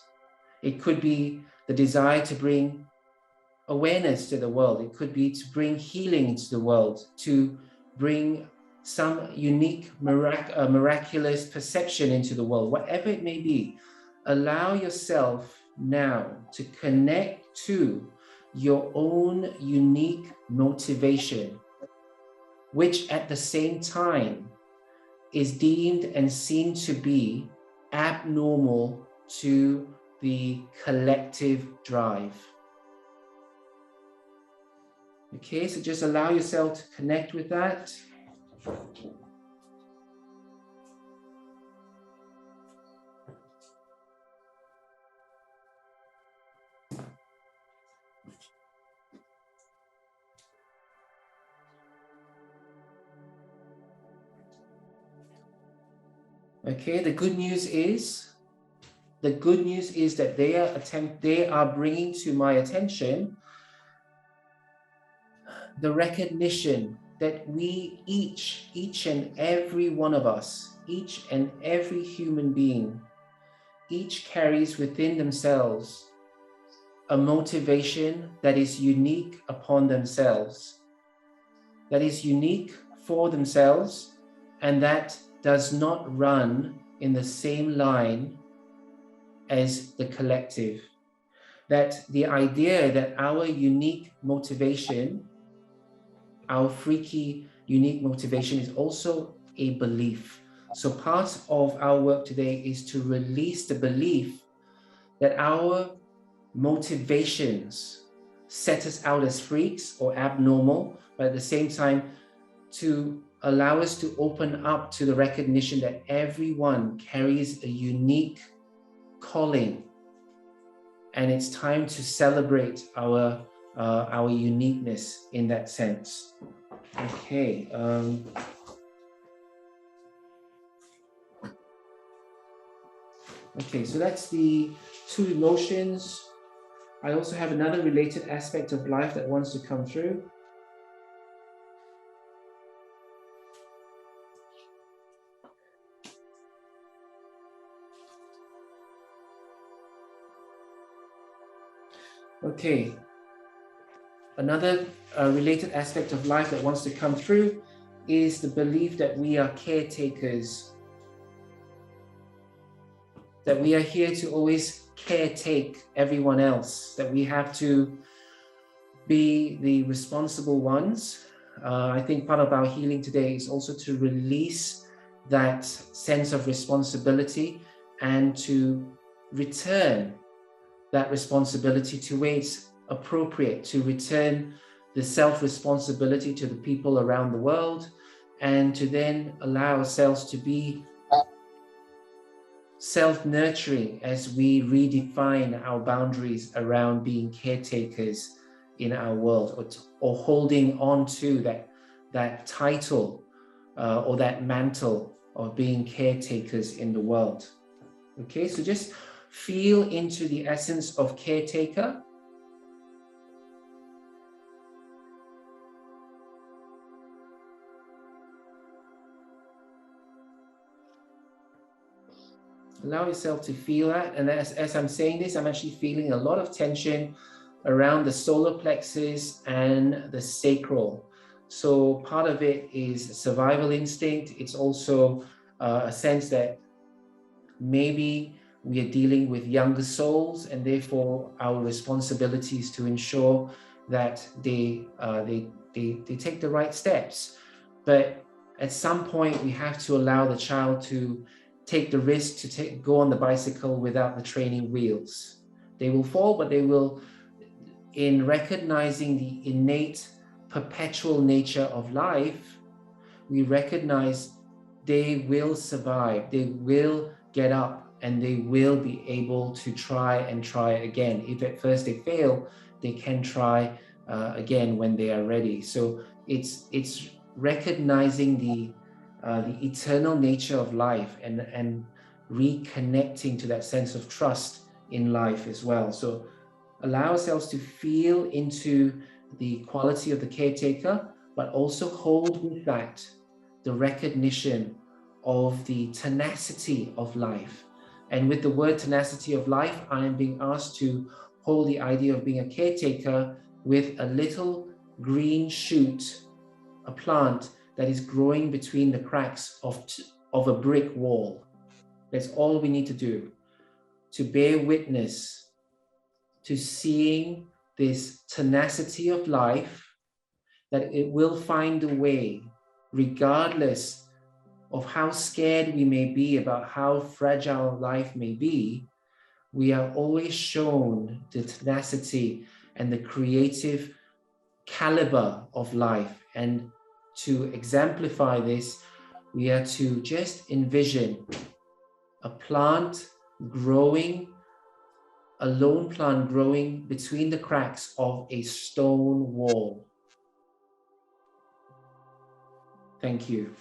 It could be the desire to bring awareness to the world. It could be to bring healing into the world, to bring some unique, miraculous perception into the world, whatever it may be. Allow yourself now to connect to your own unique motivation, which at the same time is deemed and seen to be abnormal to the collective drive. Okay, so just allow yourself to connect with that. Okay, the good news is that they are bringing to my attention the recognition that we each and every one of us, each and every human being, each carries within themselves a motivation that is unique upon themselves, that is unique for themselves, and that does not run in the same line as the collective. That the idea that our unique motivation, our freaky unique motivation, is also a belief. So part of our work today is to release the belief that our motivations set us out as freaks or abnormal, but at the same time to allow us to open up to the recognition that everyone carries a unique calling, and it's time to celebrate our uniqueness in that sense. Okay. Okay, so that's the two emotions. I also have another related aspect of life that wants to come through. Okay. Another related aspect of life that wants to come through is the belief that we are caretakers, that we are here to always caretake everyone else, that we have to be the responsible ones. I think part of our healing today is also to release that sense of responsibility and to return that responsibility to where it's appropriate, to return the self-responsibility to the people around the world, and to then allow ourselves to be self-nurturing as we redefine our boundaries around being caretakers in our world, or holding on to that title or that mantle of being caretakers in the world. Okay, so just feel into the essence of caretaker. Allow yourself to feel that. And as I'm saying this, I'm actually feeling a lot of tension around the solar plexus and the sacral. So part of it is survival instinct. It's also a sense that maybe we are dealing with younger souls, and therefore our responsibility is to ensure that they take the right steps. But at some point, we have to allow the child to take the risk to go on the bicycle without the training wheels. They will fall, but they will, in recognizing the innate, perpetual nature of life, we recognize they will survive, they will get up, and they will be able to try again. If at first they fail, they can try again when they are ready. So it's recognizing the eternal nature of life and reconnecting to that sense of trust in life as well. So allow ourselves to feel into the quality of the caretaker, but also hold with that the recognition of the tenacity of life. And with the word tenacity of life, I am being asked to hold the idea of being a caretaker with a little green shoot, a plant that is growing between the cracks of a brick wall. That's all we need to do, to bear witness to seeing this tenacity of life, that it will find a way, regardless of how scared we may be about how fragile life may be. We are always shown the tenacity and the creative caliber of life. And to exemplify this, we are to just envision a plant growing, a lone plant growing between the cracks of a stone wall. Thank you.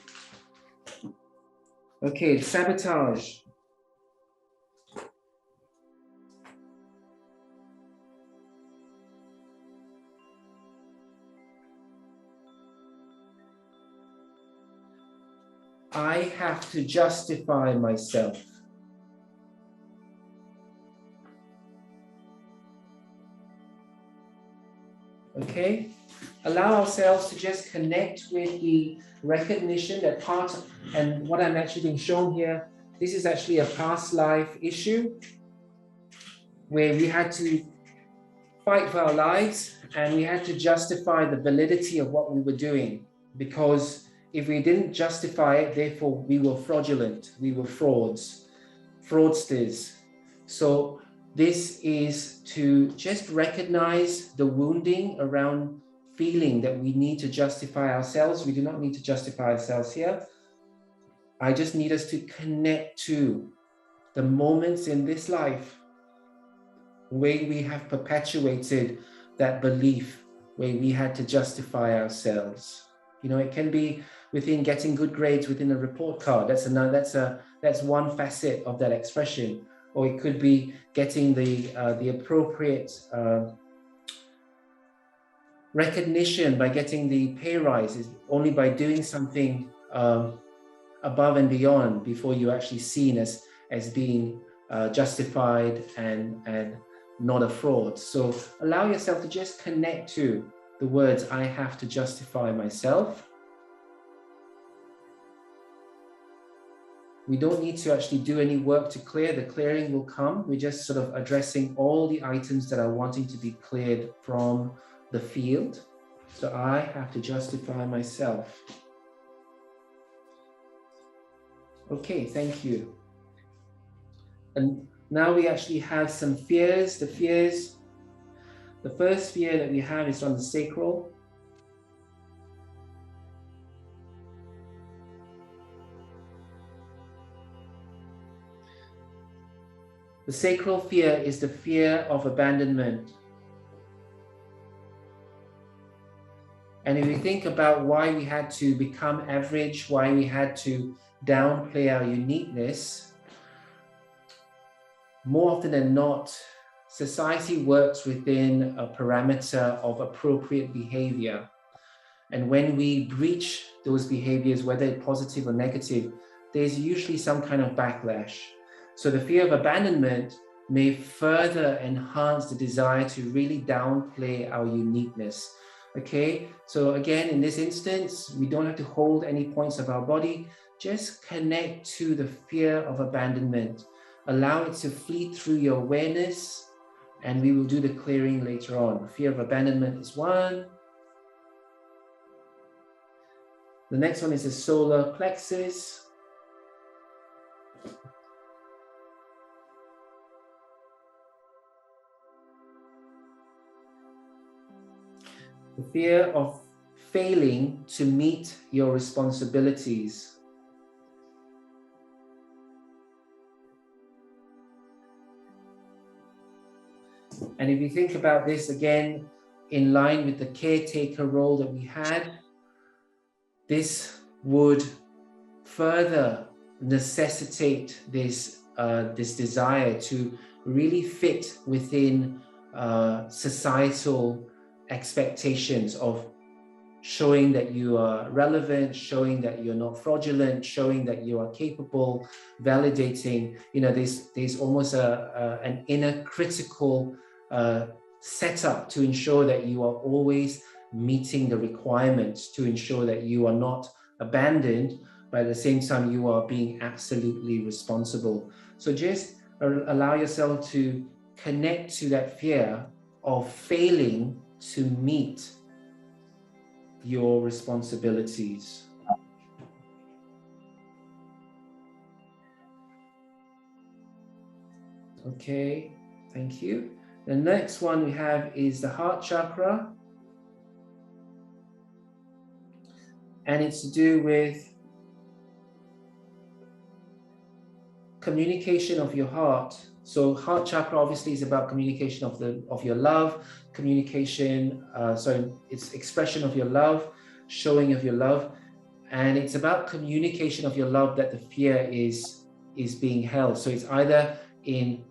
Okay, sabotage. I have to justify myself. Okay, allow ourselves to just connect with the recognition that part, and what I'm actually being shown here, this is actually a past life issue where we had to fight for our lives and we had to justify the validity of what we were doing, because if we didn't justify it, therefore we were fraudulent, we were fraudsters. So this is to just recognize the wounding around feeling that we need to justify ourselves. We do not need to justify ourselves here. I just need us to connect to the moments in this life where we have perpetuated that belief, where we had to justify ourselves. You know, it can be within getting good grades within a report card. That's one facet of that expression. Or it could be getting the appropriate recognition by getting the pay rises, only by doing something above and beyond before you're actually seen as being justified and not a fraud. So allow yourself to just connect to the words, I have to justify myself. We don't need to actually do any work to clear. The clearing will come. We're just sort of addressing all the items that are wanting to be cleared from the field. So I have to justify myself. Okay, thank you. And now we actually have some fears. The first fear that we have is from the sacral. The sacral fear is the fear of abandonment. And if we think about why we had to become average, why we had to downplay our uniqueness, more often than not, society works within a parameter of appropriate behavior. And when we breach those behaviors, whether it's positive or negative, there's usually some kind of backlash. So the fear of abandonment may further enhance the desire to really downplay our uniqueness. Okay, so again, in this instance, we don't have to hold any points of our body, just connect to the fear of abandonment. Allow it to fleet through your awareness, and we will do the clearing later on. Fear of abandonment is one. The next one is the solar plexus. The fear of failing to meet your responsibilities. And if you think about this again, in line with the caretaker role that we had, this would further necessitate this desire to really fit within societal expectations of showing that you are relevant, showing that you're not fraudulent, showing that you are capable, validating. You know, there's almost an inner critical setup to ensure that you are always meeting the requirements, to ensure that you are not abandoned, but at the same time you are being absolutely responsible. So just allow yourself to connect to that fear of failing to meet your responsibilities. Okay, thank you. The next one we have is the heart chakra. And it's to do with communication of your heart. So heart chakra obviously is about communication of your love, communication, so it's expression of your love, showing of your love. And it's about communication of your love that the fear is being held. So it's either in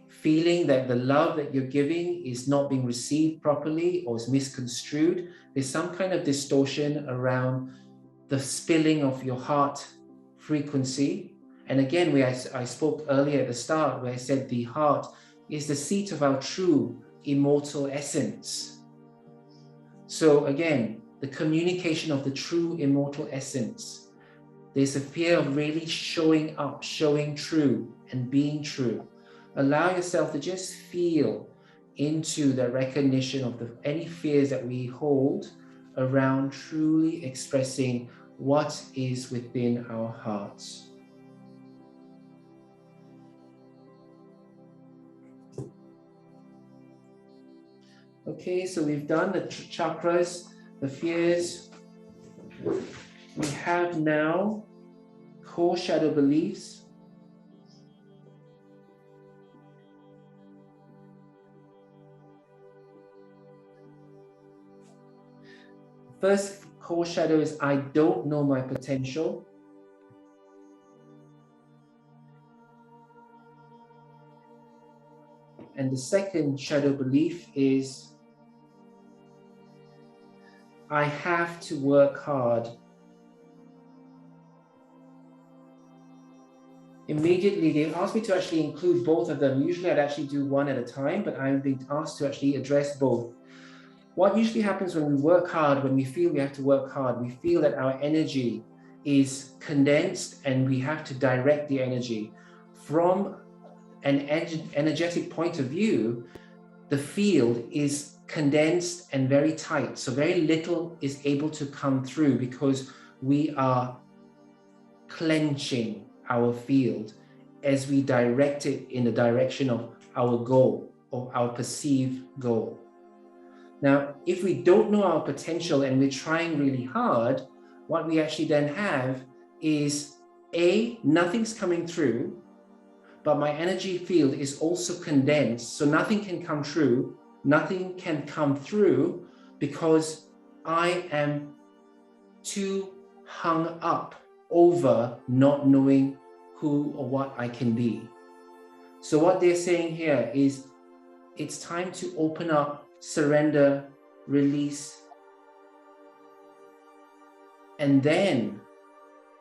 feeling that the love that you're giving is not being received properly or is misconstrued. There's some kind of distortion around the spilling of your heart frequency. And again, I spoke earlier at the start where I said the heart is the seat of our true immortal essence. So again, the communication of the true immortal essence. There's a fear of really showing up, showing true and being true. Allow yourself to just feel into the recognition of any fears that we hold around truly expressing what is within our hearts. Okay, so we've done the chakras, the fears. We have now core shadow beliefs. First core shadow is I don't know my potential. And the second shadow belief is I have to work hard. Immediately, they asked me to actually include both of them. Usually I'd actually do one at a time, but I've been asked to actually address both. what usually happens when we work hard, when we feel we have to work hard, we feel that our energy is condensed and we have to direct the energy. From an energetic point of view, the field is condensed and very tight. So very little is able to come through because we are clenching our field as we direct it in the direction of our goal or our perceived goal. Now, if we don't know our potential and we're trying really hard, what we actually then have is nothing's coming through, but my energy field is also condensed, so nothing can come through because I am too hung up over not knowing who or what I can be. So what they're saying here is it's time to open up, surrender, release, and then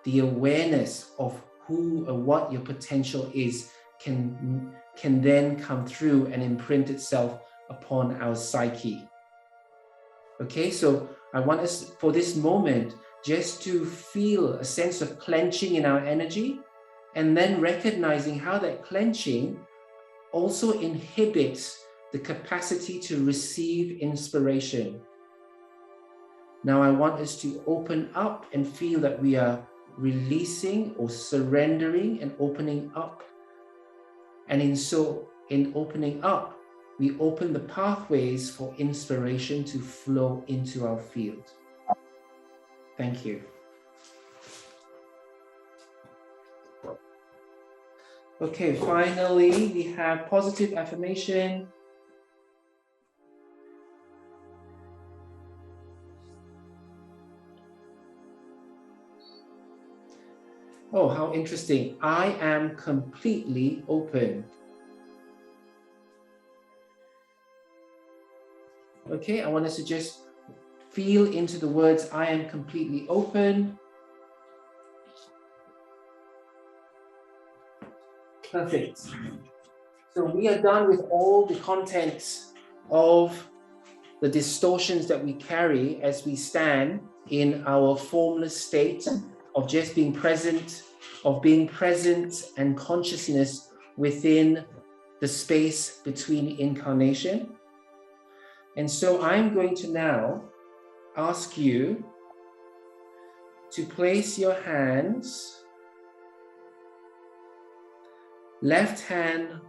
the awareness of who or what your potential is can then come through and imprint itself upon our psyche. Okay, so I want us for this moment just to feel a sense of clenching in our energy, and then recognizing how that clenching also inhibits the capacity to receive inspiration. Now I want us to open up and feel that we are releasing or surrendering and opening up. And in opening up, we open the pathways for inspiration to flow into our field. Thank you. Okay, finally, we have positive affirmation. Oh, how interesting. I am completely open. Okay, I want us to just feel into the words, I am completely open. Perfect. So we are done with all the contents of the distortions that we carry as we stand in our formless state of just being present, and consciousness within the space between incarnation. And so I'm going to now ask you to place your hands, left hand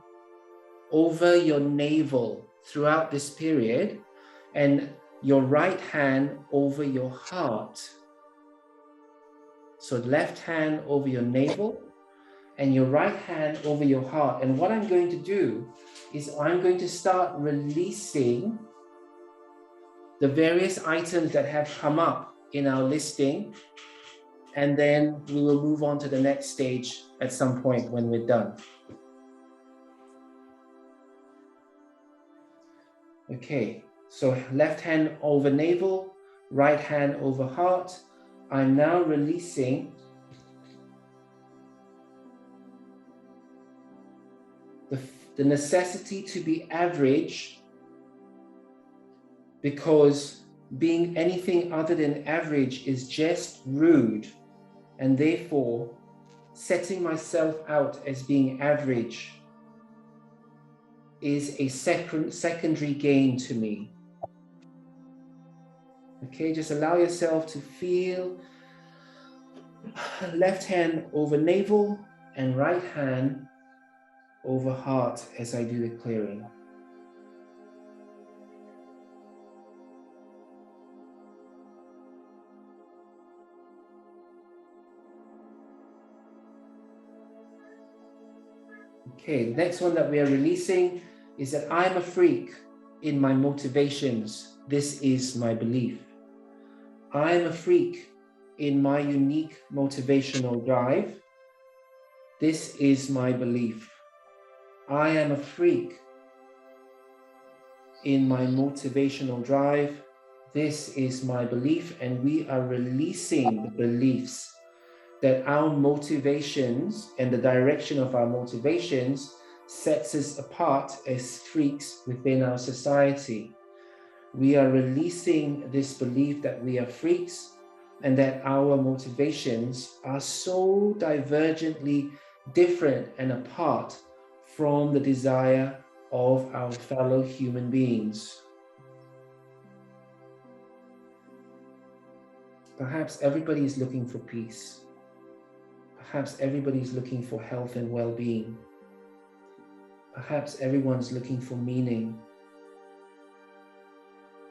over your navel throughout this period, and your right hand over your heart. So left hand over your navel and your right hand over your heart. And what I'm going to do is I'm going to start releasing the various items that have come up in our listing, and then we will move on to the next stage at some point when we're done. Okay, so left hand over navel, right hand over heart. I'm now releasing the necessity to be average, because being anything other than average is just rude, and therefore setting myself out as being average is a secondary gain to me. Okay, just allow yourself to feel left hand over navel and right hand over heart as I do the clearing. Okay, the next one that we are releasing is that I'm a freak in my motivations. This is my belief. I am a freak in my unique motivational drive. This is my belief. I am a freak in my motivational drive. This is my belief. And we are releasing the beliefs that our motivations and the direction of our motivations sets us apart as freaks within our society. We are releasing this belief that we are freaks and that our motivations are so divergently different and apart from the desire of our fellow human beings. Perhaps everybody is looking for peace. Perhaps everybody is looking for health and well-being. Perhaps everyone's looking for meaning.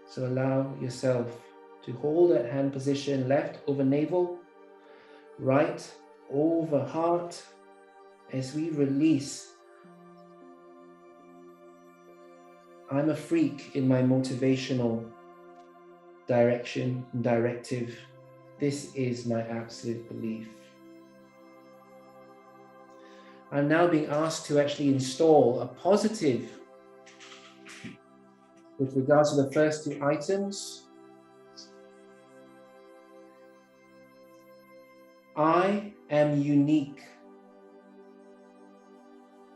So allow yourself to hold that hand position, left over navel, right over heart, as we release. I'm a freak in my motivational direction and directive. This is my absolute belief. I'm now being asked to actually install a positive with regards to the first two items. I am unique,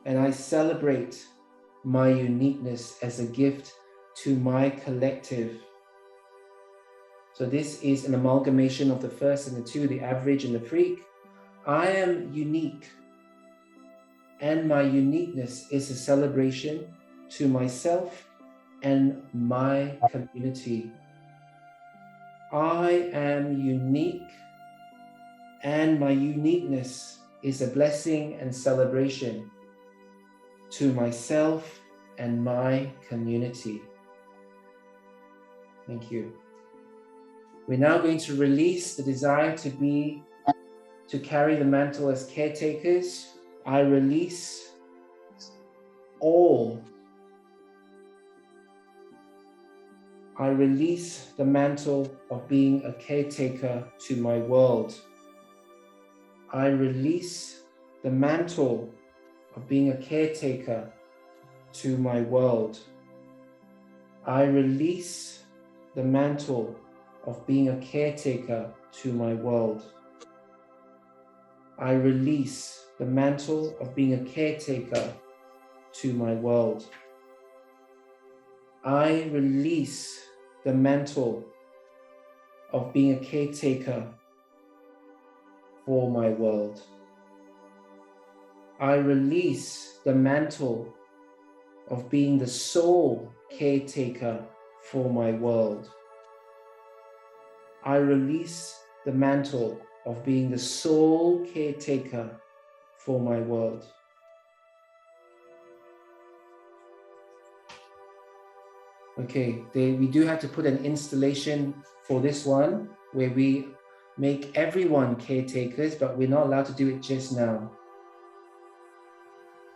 and I celebrate my uniqueness as a gift to my collective. So this is an amalgamation of the first and the two, the average and the freak. I am unique, and my uniqueness is a celebration to myself and my community. I am unique, and my uniqueness is a blessing and celebration to myself and my community. Thank you. We're now going to release the desire to carry the mantle as caretakers. I release all. I release the mantle of being a caretaker to my world. I release the mantle of being a caretaker to my world. I release the mantle of being a caretaker to my world. I release the mantle of being a caretaker to my world. I release the mantle of being a caretaker for my world. I release the mantle of being the sole caretaker for my world. I release the mantle of being the sole caretaker for my world. Okay, we do have to put an installation for this one where we make everyone caretakers, but we're not allowed to do it just now.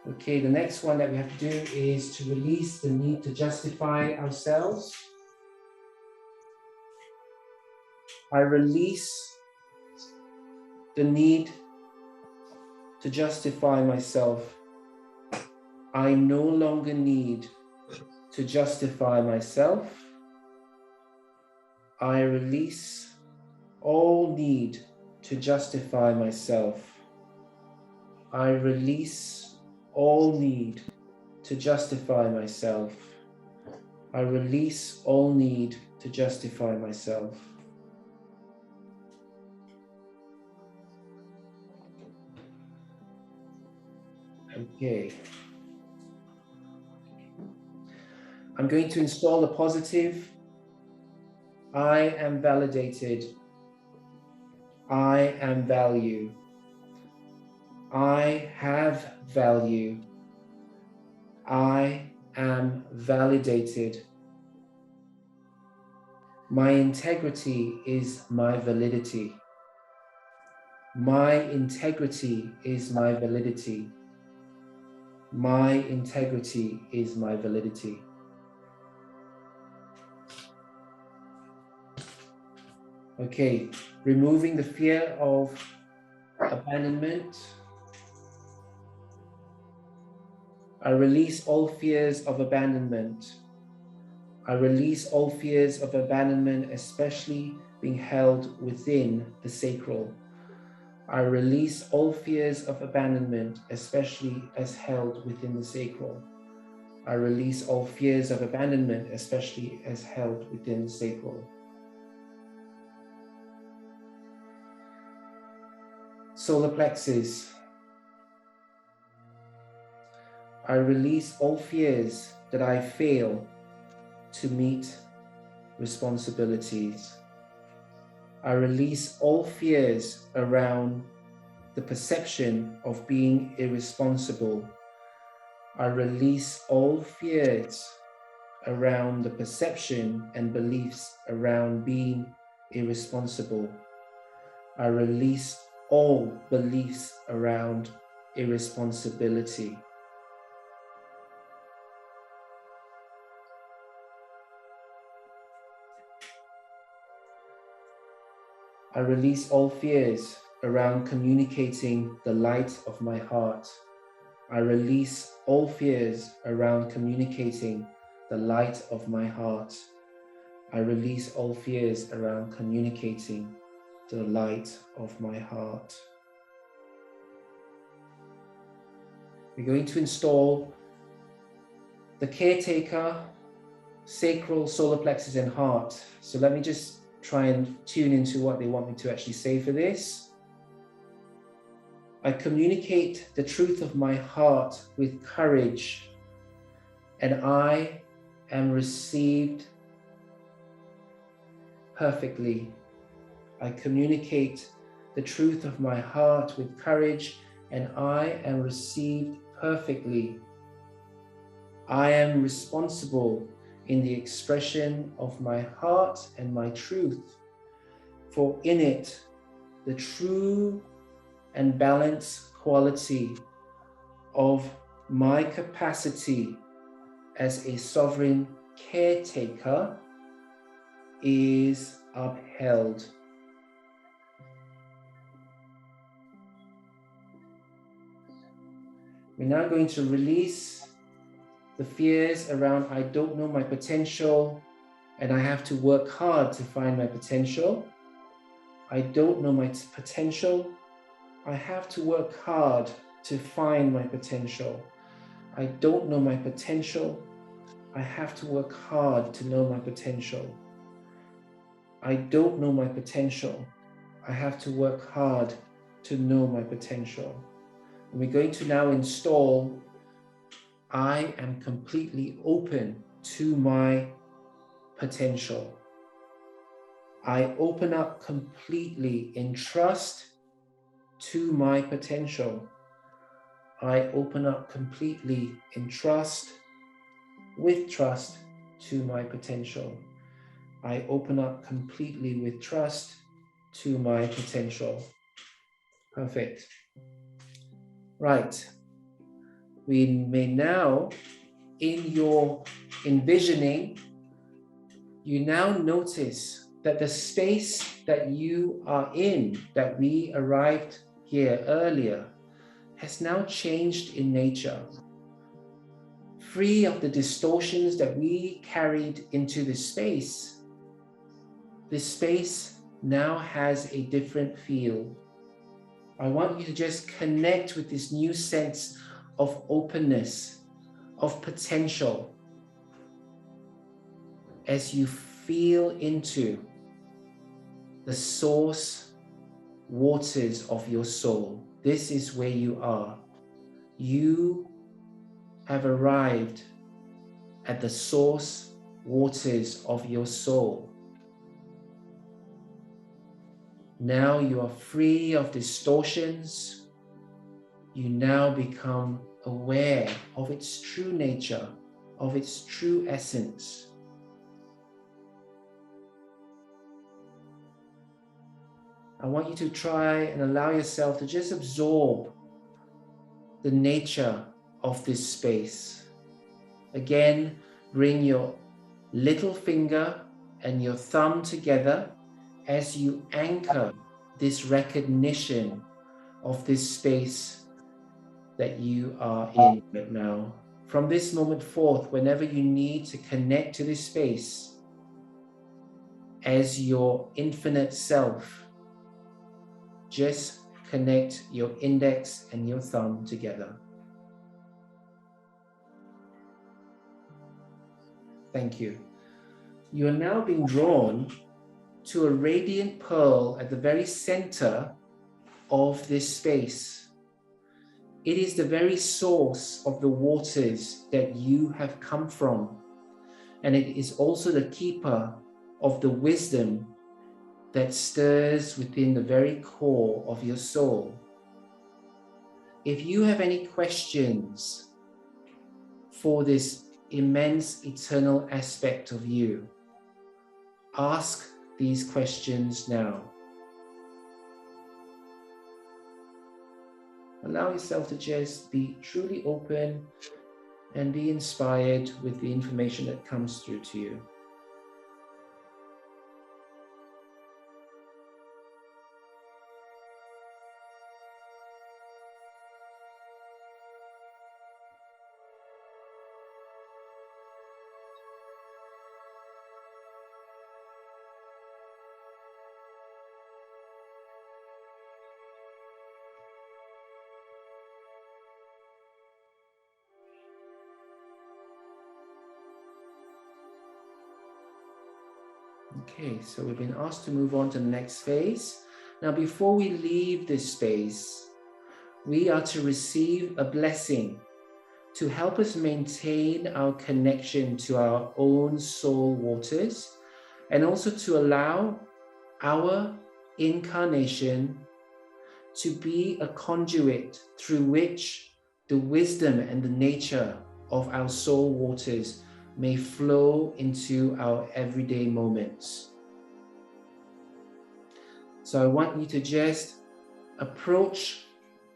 Okay, the next one that we have to do is to release the need to justify ourselves. I release the need to justify myself. I no longer need to justify myself. I release all need to justify myself. I release all need to justify myself. I release all need to justify myself. Okay. I'm going to install the positive. I am validated. I am value. I have value. I am validated. My integrity is my validity. My integrity is my validity. My integrity is my validity. Okay, removing the fear of abandonment. I release all fears of abandonment. I release all fears of abandonment, especially being held within the sacral. I release all fears of abandonment, especially as held within the sacral. I release all fears of abandonment, especially as held within the sacral. Solar plexus. I release all fears that I fail to meet responsibilities. I release all fears around the perception of being irresponsible. I release all fears around the perception and beliefs around being irresponsible. I release all beliefs around irresponsibility. I release all fears around communicating the light of my heart. I release all fears around communicating the light of my heart. I release all fears around communicating the light of my heart. We're going to install the caretaker, sacral, solar plexus, and heart. So let me just try and tune into what they want me to actually say for this. I communicate the truth of my heart with courage, and I am received perfectly. I communicate the truth of my heart with courage, and I am received perfectly. I am responsible in the expression of my heart and my truth, for in it the true and balanced quality of my capacity as a sovereign caretaker is upheld. We're now going to release the fears around I don't know my potential and I have to work hard to find my potential. I don't know my potential. I have to work hard to find my potential. I don't know my potential. I have to work hard to know my potential. I don't know my potential. I have to work hard to know my potential. And we're going to now install I am completely open to my potential. I open up completely in trust to my potential. I open up completely in trust, with trust to my potential. I open up completely with trust to my potential. Perfect. Right. We may now, in your envisioning, you now notice that the space that you are in, that we arrived here earlier, has now changed in nature. Free of the distortions that we carried into this space now has a different feel. I want you to just connect with this new sense of openness, of potential, as you feel into the source waters of your soul. This is where you are. You have arrived at the source waters of your soul. Now you are free of distortions. You now become aware of its true nature, of its true essence. I want you to try and allow yourself to just absorb the nature of this space. Again, bring your little finger and your thumb together as you anchor this recognition of this space that you are in right now. From this moment forth, whenever you need to connect to this space as your infinite self, just connect your index and your thumb together. Thank you. You are now being drawn to a radiant pearl at the very center of this space. It is the very source of the waters that you have come from. And it is also the keeper of the wisdom that stirs within the very core of your soul. If you have any questions for this immense eternal aspect of you, ask these questions now. Allow yourself to just be truly open and be inspired with the information that comes through to you. Okay, so we've been asked to move on to the next phase. Now, before we leave this space, we are to receive a blessing to help us maintain our connection to our own soul waters, and also to allow our incarnation to be a conduit through which the wisdom and the nature of our soul waters may flow into our everyday moments. So I want you to just approach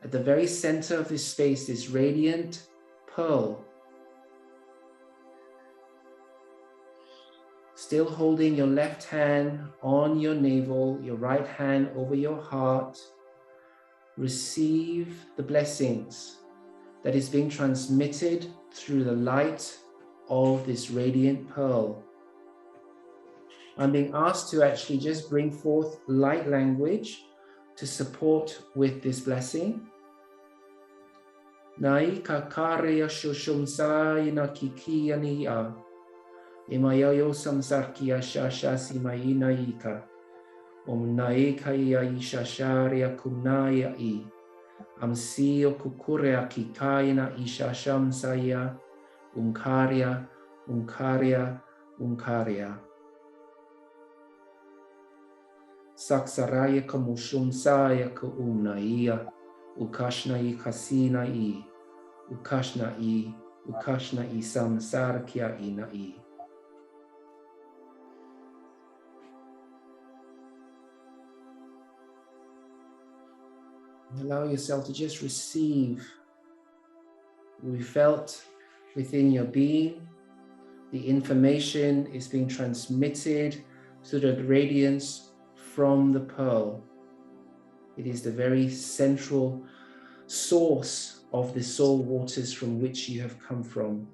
at the very center of this space, this radiant pearl. Still holding your left hand on your navel, your right hand over your heart. Receive the blessings that is being transmitted through the light of this radiant pearl. I'm being asked to actually just bring forth light language to support with this blessing. Nai kakaria shoshomsai na kikiania. Imayayo samsarkia shashasi mainaika. Naekaya ishasharia kunaya I. Amsio kukurea kikaina ishashamsaya. Unkaria, unkaria, unkaria. Saksaraya kamushumsaya kaumnaia. Ukashnai kasinai. Ukashnai, ukashnai samsarkia inai. Allow yourself to just receive. We felt within your being, the information is being transmitted through the radiance from the pearl. It is the very central source of the soul waters from which you have come from.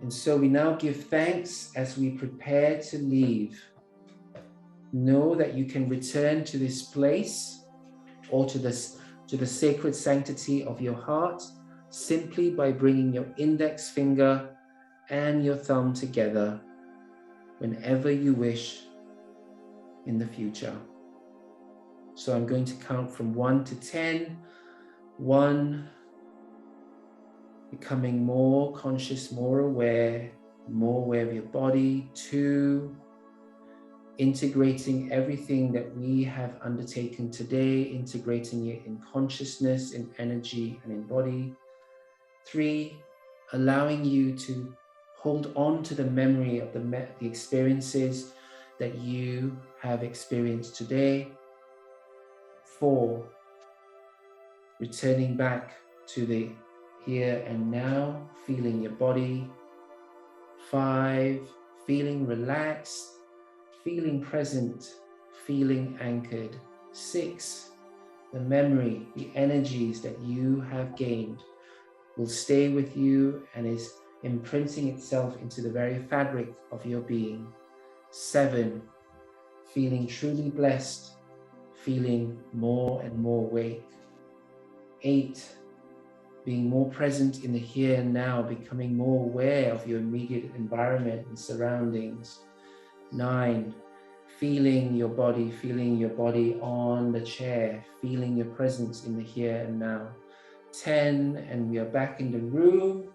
And so we now give thanks as we prepare to leave. Know that you can return to this place or to the sacred sanctity of your heart simply by bringing your index finger and your thumb together whenever you wish in the future. So I'm going to count from 1 to 10. 1, becoming more conscious, more aware of your body. 2, integrating everything that we have undertaken today, integrating it in consciousness, in energy, and in body. 3, allowing you to hold on to the memory of the experiences that you have experienced today. 4, returning back to the here and now, feeling your body. 5, feeling relaxed, feeling present, feeling anchored. 6, the memory, the energies that you have gained will stay with you and is imprinting itself into the very fabric of your being. 7, feeling truly blessed, feeling more and more awake. 8, being more present in the here and now, becoming more aware of your immediate environment and surroundings. 9, feeling your body on the chair, feeling your presence in the here and now. 10, and we are back in the room.